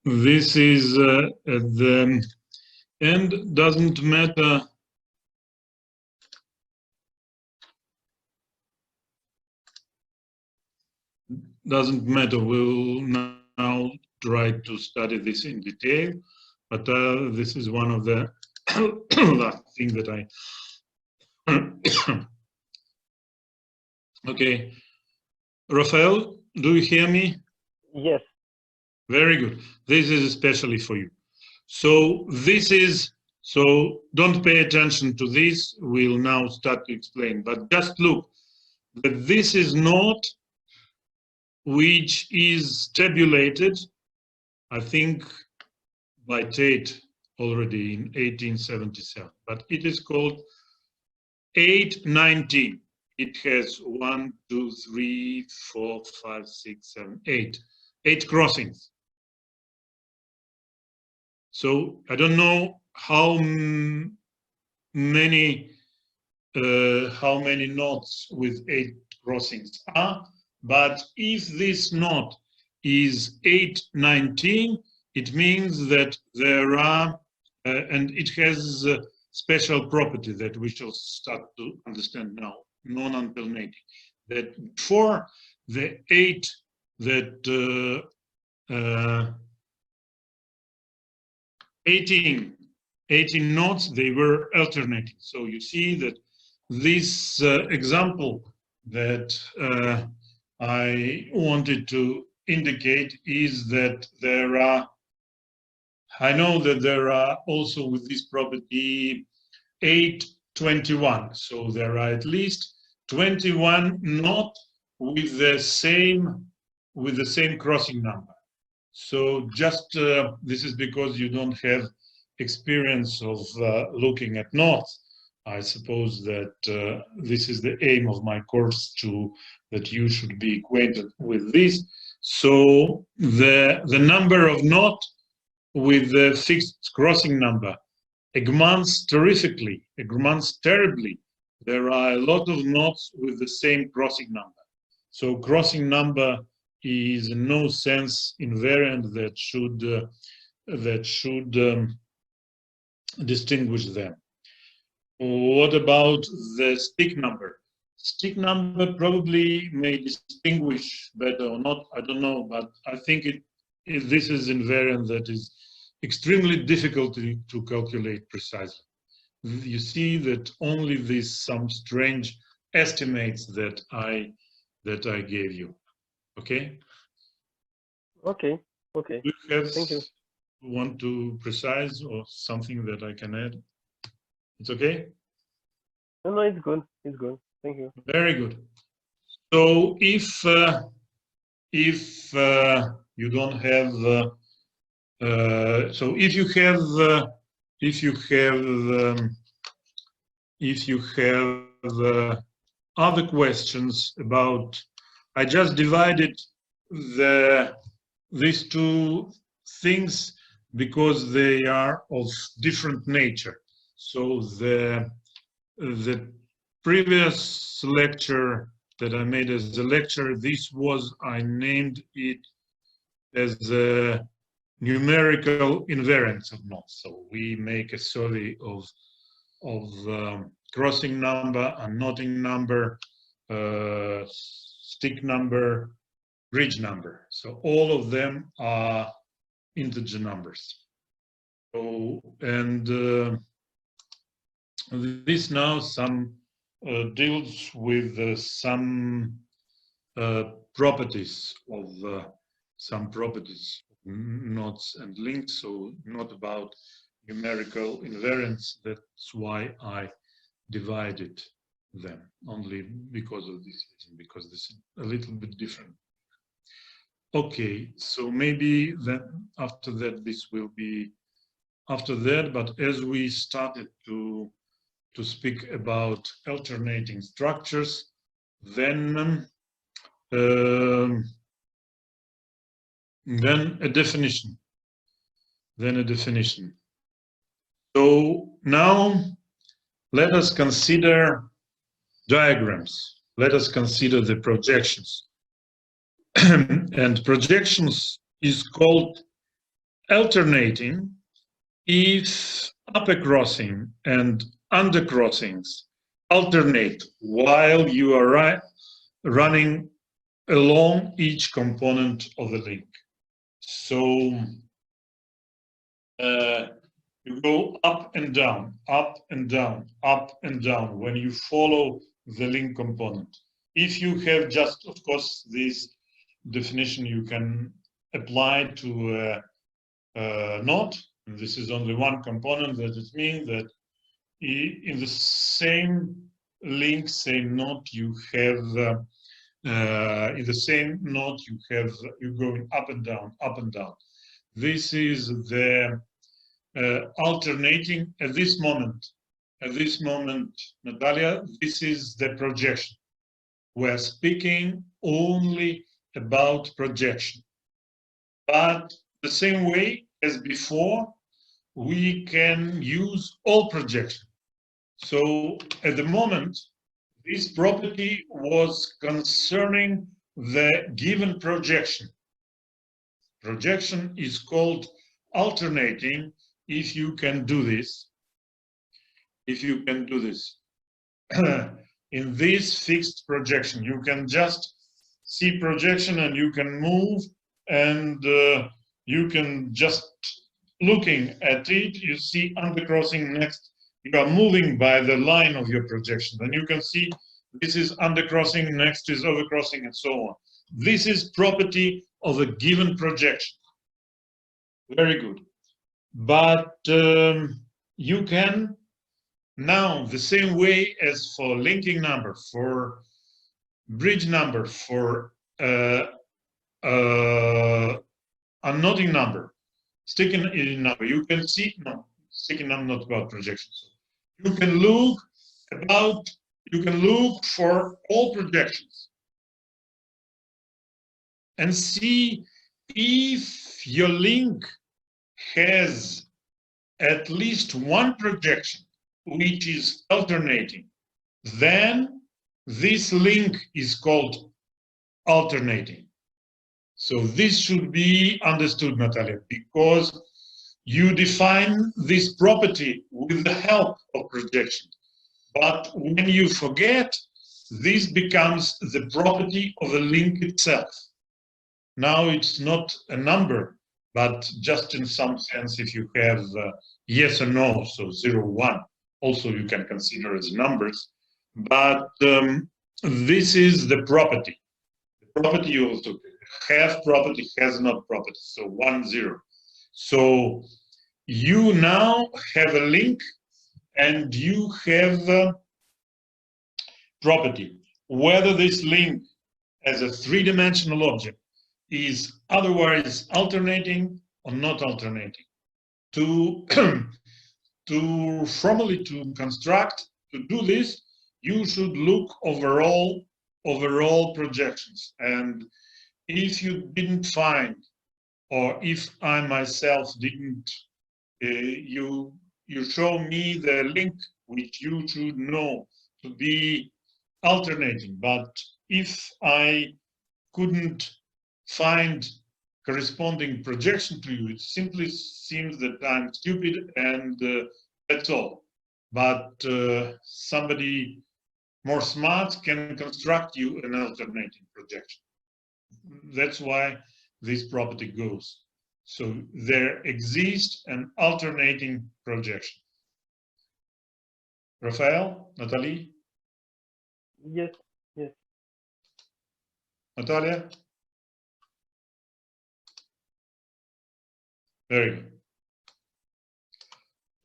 this is at the end, doesn't matter. Doesn't matter. We'll now try to study this in detail, but this is one of the last things that I. Okay, Rafael, do you hear me? Yes. Very good. This is especially for you. So this is, so don't pay attention to this. We'll now start to explain, but just look that this is not which is tabulated, I think, by Tate already in 1877, but it is called 819. It has 1, 2, 3, 4, 5, 6, 7, 8. 8 crossings. So I don't know how many knots with 8 crossings are, but if this knot is 819, it means that there are, and it has special property that we shall start to understand now, non-alternating. That for the 8 that 18 knots, they were alternating. So you see that this example that I wanted to indicate is that there are, I know that there are also with this property 8, 21. So there are at least 21 not with the same crossing number. So just this is because you don't have experience of looking at knots. I suppose that this is the aim of my course, that you should be acquainted with this. So the number of knot with the fixed crossing number augments terrifically, augments terribly. There are a lot of knots with the same crossing number. So crossing number is in no sense invariant that should distinguish them. What about the stick number? Stick number probably may distinguish better or not, I don't know, but I think this is invariant that is extremely difficult to calculate precisely. You see that only some strange estimates that I gave you. Okay? Okay. Do you have, Thank you. want to precise or something that I can add? It's okay? No, it's good. It's good. Thank you. Very good. So if you don't have, so if you have other questions about, I just divided these two things because they are of different nature. So the previous lecture that I made as a lecture, I named it as a numerical invariance of knots. So we make a survey of crossing number, unknotting number, stick number, bridge number. So all of them are integer numbers. So, and this now deals with some properties of knots and links, so not about numerical invariance. That's why I divided them, only because of this reason, because this is a little bit different. Okay, so maybe then after that this will be after that, but as we started to speak about alternating structures, then a definition. So now let us consider diagrams. Let us consider the projections. And projections is called alternating if upper crossing and under crossings alternate while you are running along each component of the link. So you go up and down, up and down, up and down when you follow the link component. If you have just, of course, this definition you can apply to a knot. And this is only one component. That it means that in the same link, same knot, you have in the same knot you're going up and down, up and down. This is the alternating at this moment. At this moment, Natalia, this is the projection. We're speaking only about projection. But the same way as before, we can use all projection. So at the moment, this property was concerning the given projection. Projection is called alternating if you can do this. if you can do this. In this fixed projection, you can just see projection and you can move, and you can just looking at it, you see undercrossing next. You are moving by the line of your projection, and you can see this is undercrossing, next is overcrossing, and so on. This is property of a given projection. Very good. But you can now, the same way as for linking number, for bridge number, for unknowing number, sticking in number, you can see, no, sticking number not about projections. You can look for all projections and see if your link has at least one projection which is alternating, then this link is called alternating. So this should be understood, Natalia, because you define this property with the help of projection. But when you forget, this becomes the property of the link itself. Now it's not a number, but just in some sense, if you have yes or no, so 0, 1, also you can consider as numbers. But this is the property. The property you also have property, has not property, so 1, 0. So you now have a link and you have a property. Whether this link as a three-dimensional object is otherwise alternating or not alternating. To formally to construct, to do this, you should look overall projections. And if you didn't find, or if I myself didn't, you show me the link which you should know to be alternating. But if I couldn't find corresponding projection to you, it simply seems that I'm stupid, and that's all. But somebody more smart can construct you an alternating projection. That's why this property goes. So there exists an alternating projection. Raphael, Natalie? Yes, yes. Natalia? Very good.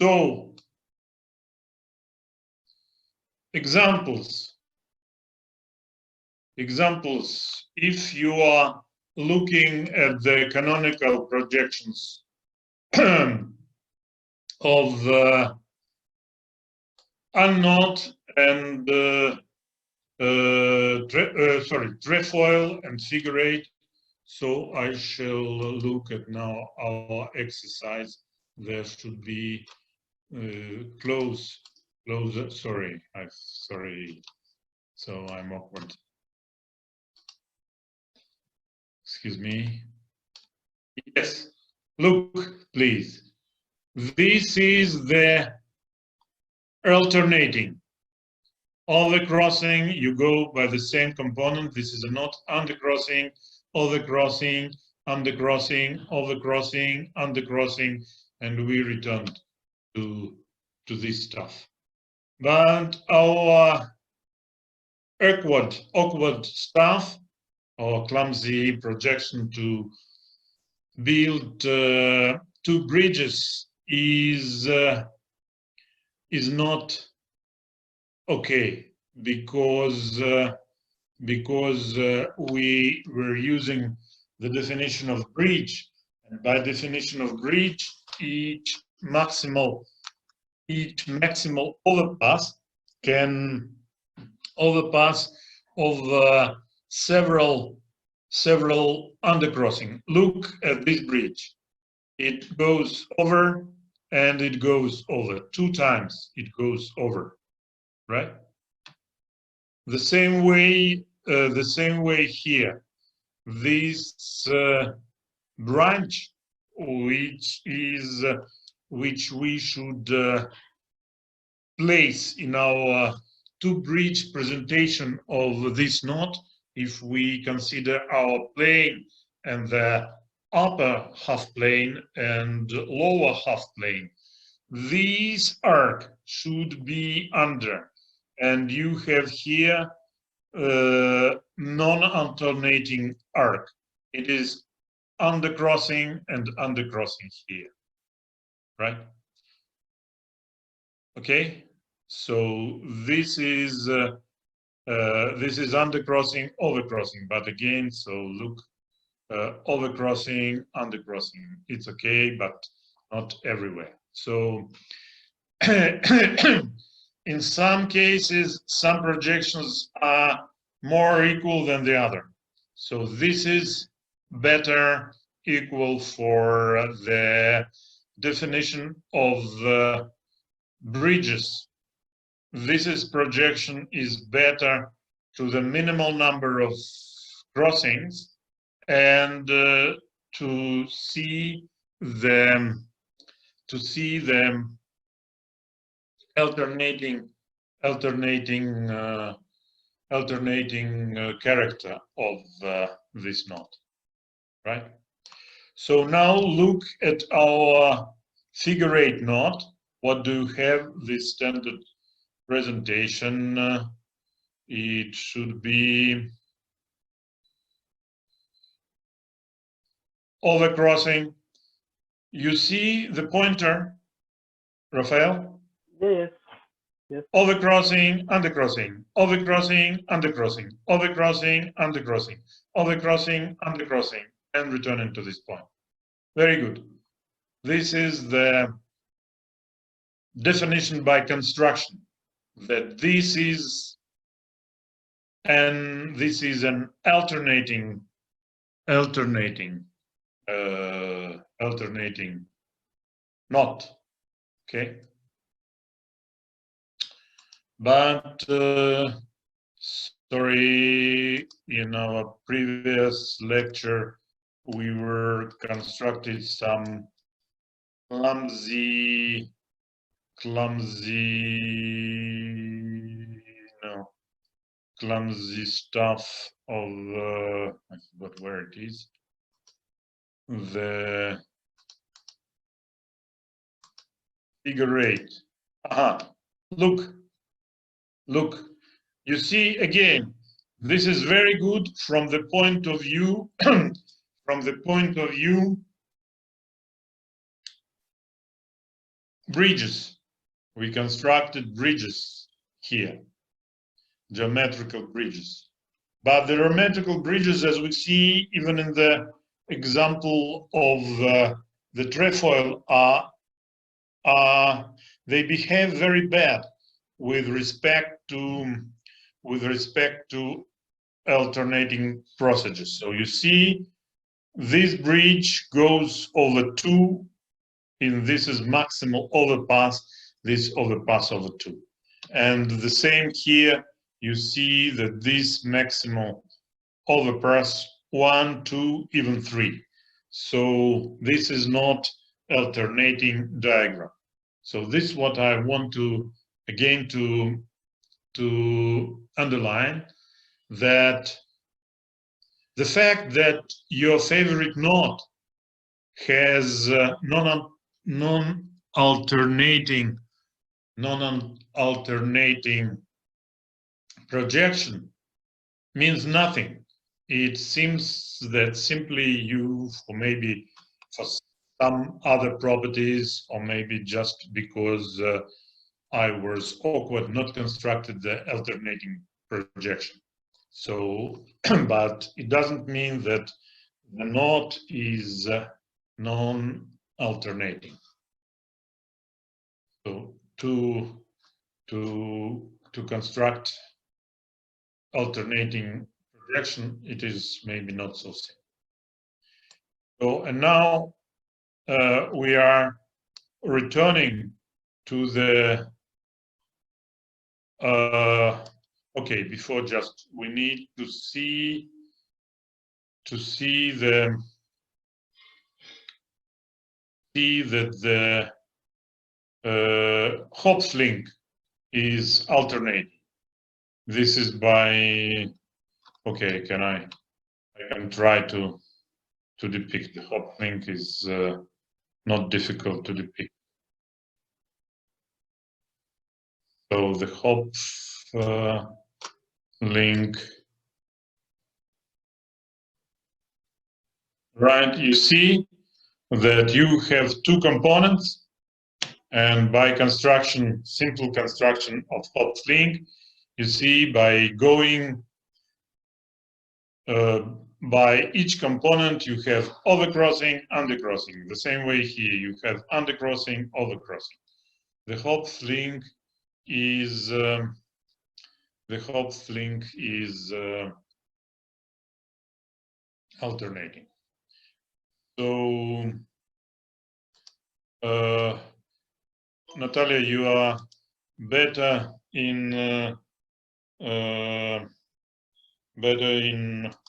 So, examples, if you are looking at the canonical projections of unknowed and trefoil and figure 8. So I shall look at now our exercise. There should be closer. Sorry, so I'm awkward. Excuse me. Yes, look, please. This is the alternating. Overcrossing, you go by the same component. This is a not undercrossing, overcrossing, undercrossing, overcrossing, undercrossing, and we returned to this stuff. But our awkward stuff, or clumsy projection to build 2 bridges is not okay, because we were using the definition of bridge, and by definition of bridge, each maximal overpass can overpass over several undercrossing. Look at this bridge. It goes over and it goes over 2 times. It goes over, right? The same way here. This branch, which we should place in our two-bridge presentation of this knot, if we consider our plane and the upper half plane and lower half plane, this arc should be under, and you have here non-alternating arc. It is undercrossing and undercrossing here, right? Okay, so this is undercrossing, overcrossing, but again, so look, overcrossing, undercrossing, it's okay, but not everywhere. So in some cases, some projections are more equal than the other. So this is better equal for the definition of the bridges. This is projection is better to the minimal number of crossings and to see the alternating character of this knot, right? So now look at our figure 8 knot. What do you have? This standard presentation. It should be overcrossing. You see the pointer, Rafael? Yes. Yes. Overcrossing, undercrossing, overcrossing, undercrossing, overcrossing, undercrossing, overcrossing, undercrossing, and returning to this point. Very good. This is the definition by construction, that this is an alternating knot. Okay. But sorry, in our previous lecture, we were constructed some clumsy stuff of I forgot where it is. The figure 8. Aha, look, you see again, this is very good from the point of view bridges. We constructed bridges here, geometrical bridges. But the geometrical bridges, as we see even in the example of the trefoil, they behave very bad with respect to alternating procedures. So you see, this bridge goes over 2, and this is maximal overpass, this overpass over 2. And the same here, you see that this maximal overpass 1, 2, even 3. So this is not alternating diagram. So this is what I want to again to underline, that the fact that your favorite knot has non-alternating projection means nothing. It seems that simply you, or maybe for some other properties, or maybe just because I was awkward, not constructed the alternating projection. So, but it doesn't mean that the knot is non-alternating. So to construct alternating projection, it is maybe not so simple. So, and now we are returning to the okay, before just we need to see that the Hopf link is alternating. This is by, okay, I can try to depict. The hop link is not difficult to depict. So the hop link, right? You see that you have two components, and by construction, simple construction of hop link, you see by going by each component, you have overcrossing, undercrossing. The same way here, you have undercrossing, overcrossing. The hop link is alternating. So, Natalia, you are better in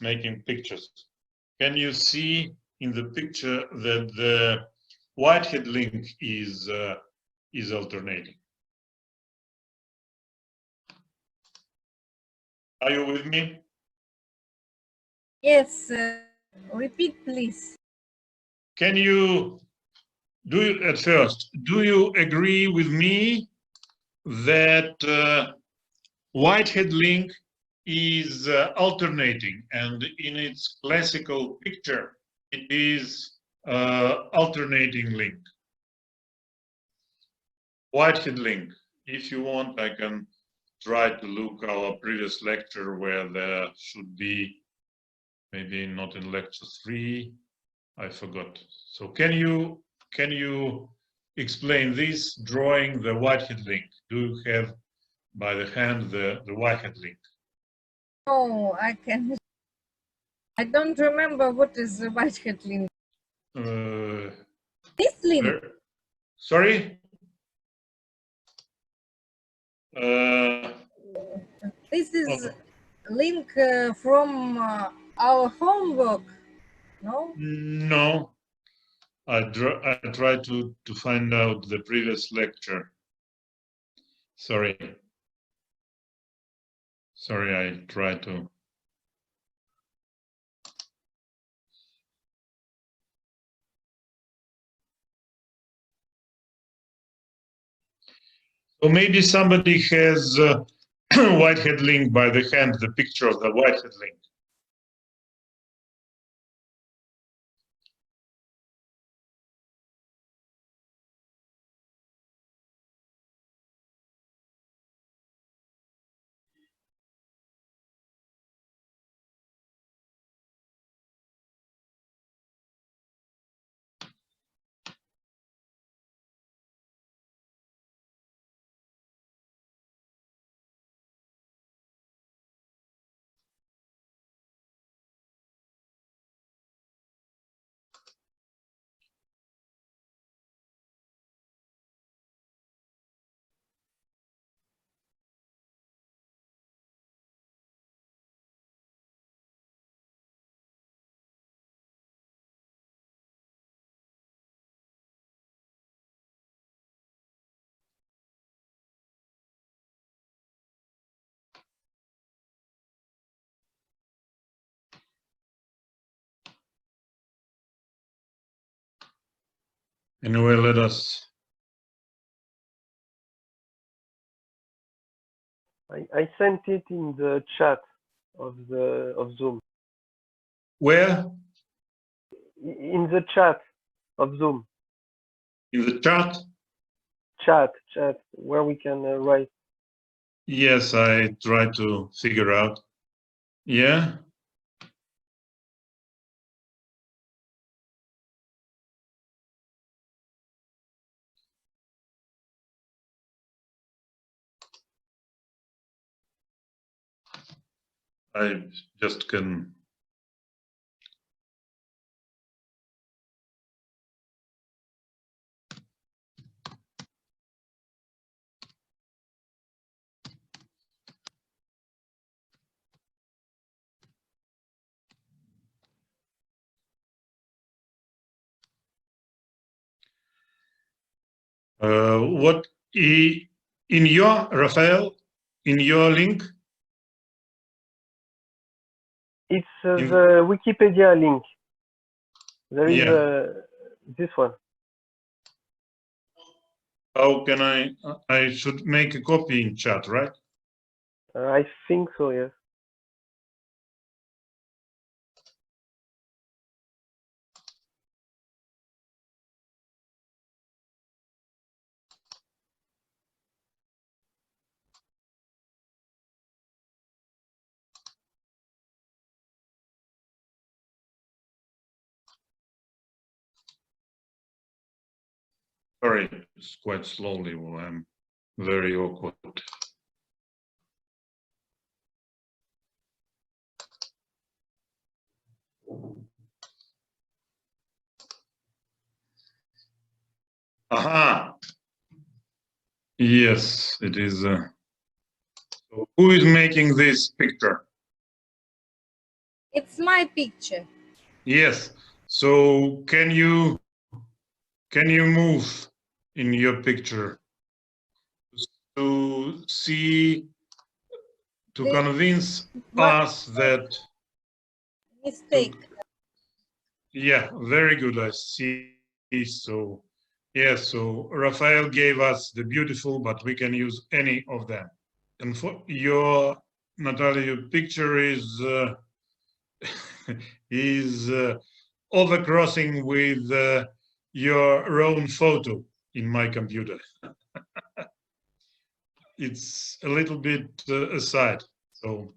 making pictures. Can you see in the picture that the Whitehead link is alternating? Are you with me? Yes, repeat please. Can you at first, do you agree with me that Whitehead link is alternating, and in its classical picture it is alternating link? Whitehead link. If you want, I can try to look our previous lecture where there should be, maybe not in lecture 3, I forgot. So can you explain this drawing the Whitehead link? Do you have by the hand the Whitehead link? Oh, I don't remember what is the Whitehead link. This link? Sorry? This is link from our homework, no? No. I tried to find out the previous lecture. Sorry, I tried to. So maybe somebody has Whitehead link by the hand, the picture of the Whitehead link. Anyway, let us. I sent it in the chat of Zoom. Where? In the chat of Zoom. In the chat? Chat, where we can write. Yes, I try to figure out. Yeah. I just can. What in your, Raphael, in your link? It's the Wikipedia link. There is this one. How can I should make a copy in chat, right? I think so, yes. Sorry, it's quite slowly. Well, I'm very awkward. Aha. Yes, it is. So who is making this picture? It's my picture. Yes. So can you move in your picture to see, to convince us that Mistake. Yeah, very good. I see. So yeah, so Raphael gave us the beautiful, but we can use any of them. And for your, Natalia, your picture is overcrossing with your own photo in my computer. It's a little bit aside. So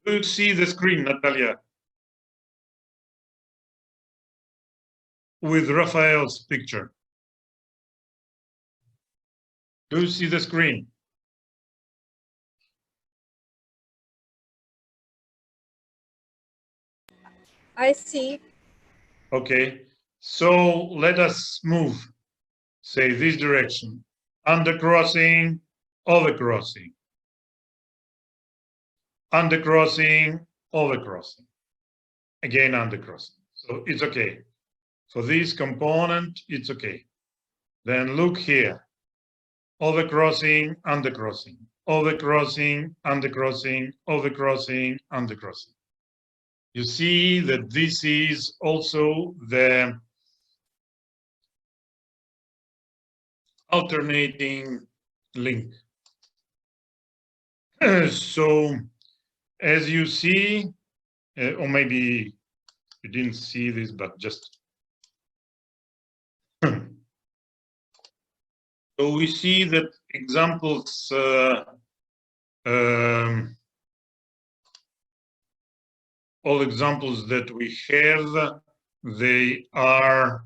do you see the screen, Natalia? With Raphael's picture. Do you see the screen? I see. Okay, so let us move, say this direction, undercrossing, overcrossing, undercrossing, overcrossing, again undercrossing. So it's okay. For this component, it's okay. Then look here, overcrossing, undercrossing, overcrossing, undercrossing, overcrossing, undercrossing. You see that this is also the alternating link. So as you see, or maybe you didn't see this, but just so we see that examples all examples that we have, they are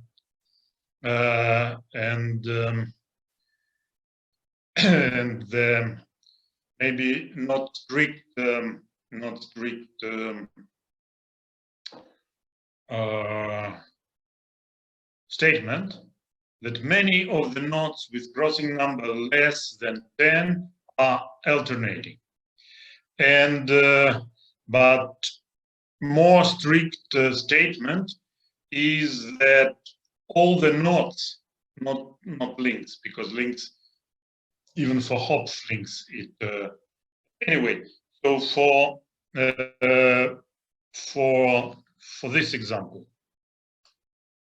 maybe not strict statement that many of the knots with crossing number less than 10 are alternating, and but more strict statement is that all the knots, not links, because links, even for Hopf links, it anyway. So for this example,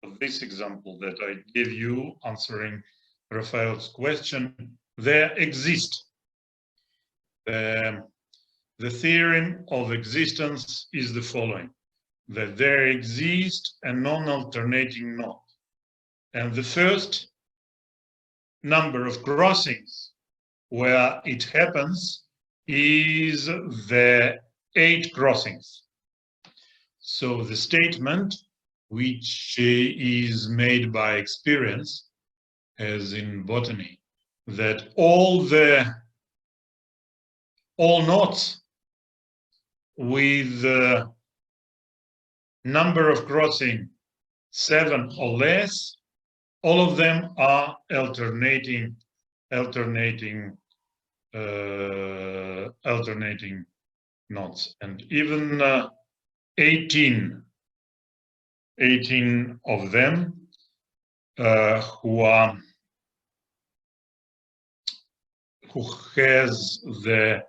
that I gave you answering Raphael's question, there exist. The theorem of existence is the following, that there exists a non-alternating knot. And the first number of crossings where it happens is the 8 crossings. So the statement, which is made by experience, as in botany, that all knots with number of crossing 7 or less, all of them are alternating knots, and even 18 of them who has the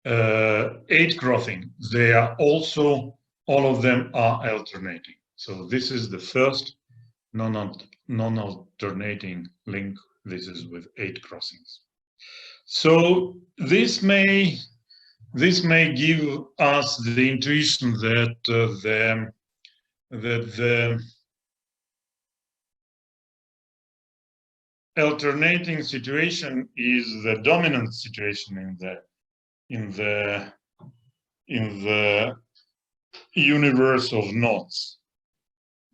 8 crossing, they are also, all of them are alternating. So this is the first non-alternating link. This is with 8 crossings. So this may give us the intuition that the alternating situation is the dominant situation in the universe of knots,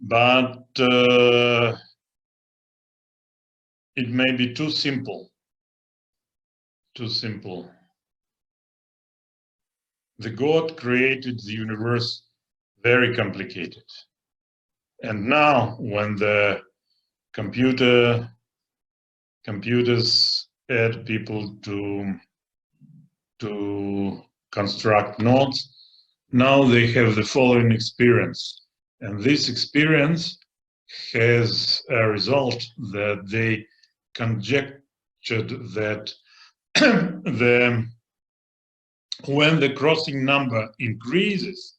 but it may be too simple. The God created the universe very complicated, and now when the computers add people to construct nodes, now they have the following experience, and this experience has a result that they conjectured that when the crossing number increases,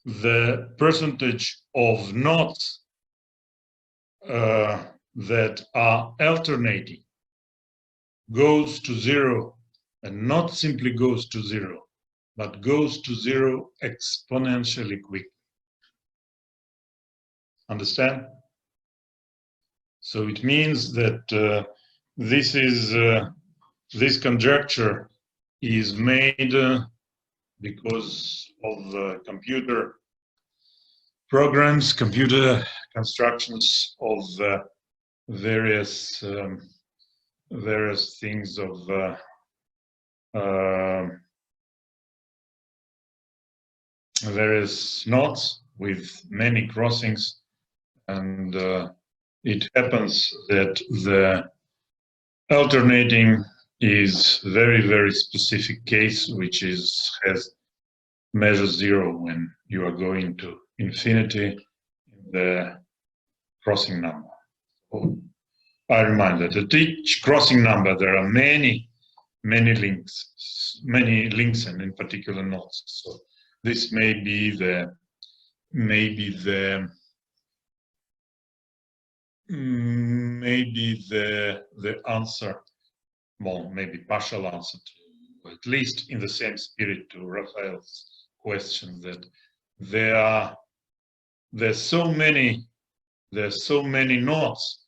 the percentage of nodes that are alternating goes to 0, and not simply goes to 0, but goes to 0 exponentially quickly. Understand? So it means that this conjecture is made because of the computer programs, computer constructions of various things of various nodes with many crossings, and it happens that the alternating is very specific case, which has measure 0 when you are going to infinity in the crossing number. So I remind that at each crossing number there are many links, and in particular nodes. So this may be the answer, well, maybe partial answer to, at least in the same spirit, to Raphael's question, that there's so many nodes,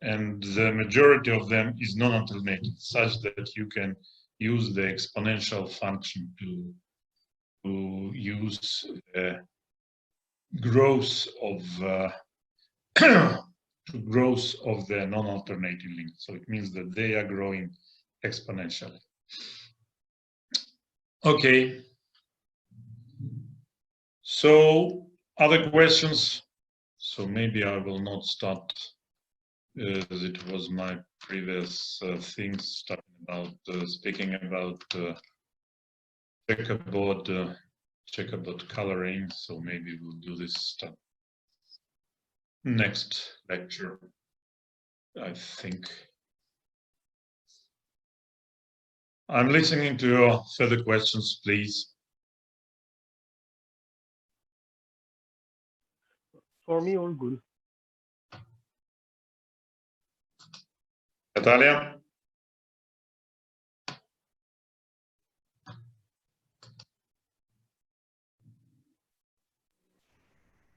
and the majority of them is non-alternating, such that you can use the exponential function to use growth of growth of the non-alternating link. So it means that they are growing exponentially. Okay. So other questions? So maybe I will not start, as it was my previous things, speaking about checkerboard coloring. So maybe we'll do this stuff next lecture, I think. I'm listening to your further questions, please. For me, all good. Natalia?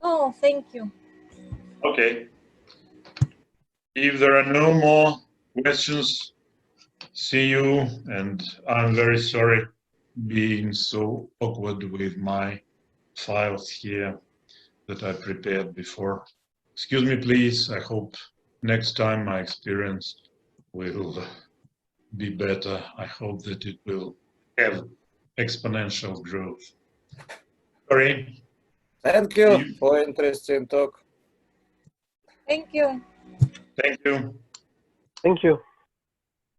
Oh, thank you. Okay. If there are no more questions, see you, and I'm very sorry being so awkward with my files here that I prepared before. Excuse me, please. I hope next time my experience will be better. I hope that it will have exponential growth. Sorry. Thank you for interesting talk. Thank you. Thank you. Thank you.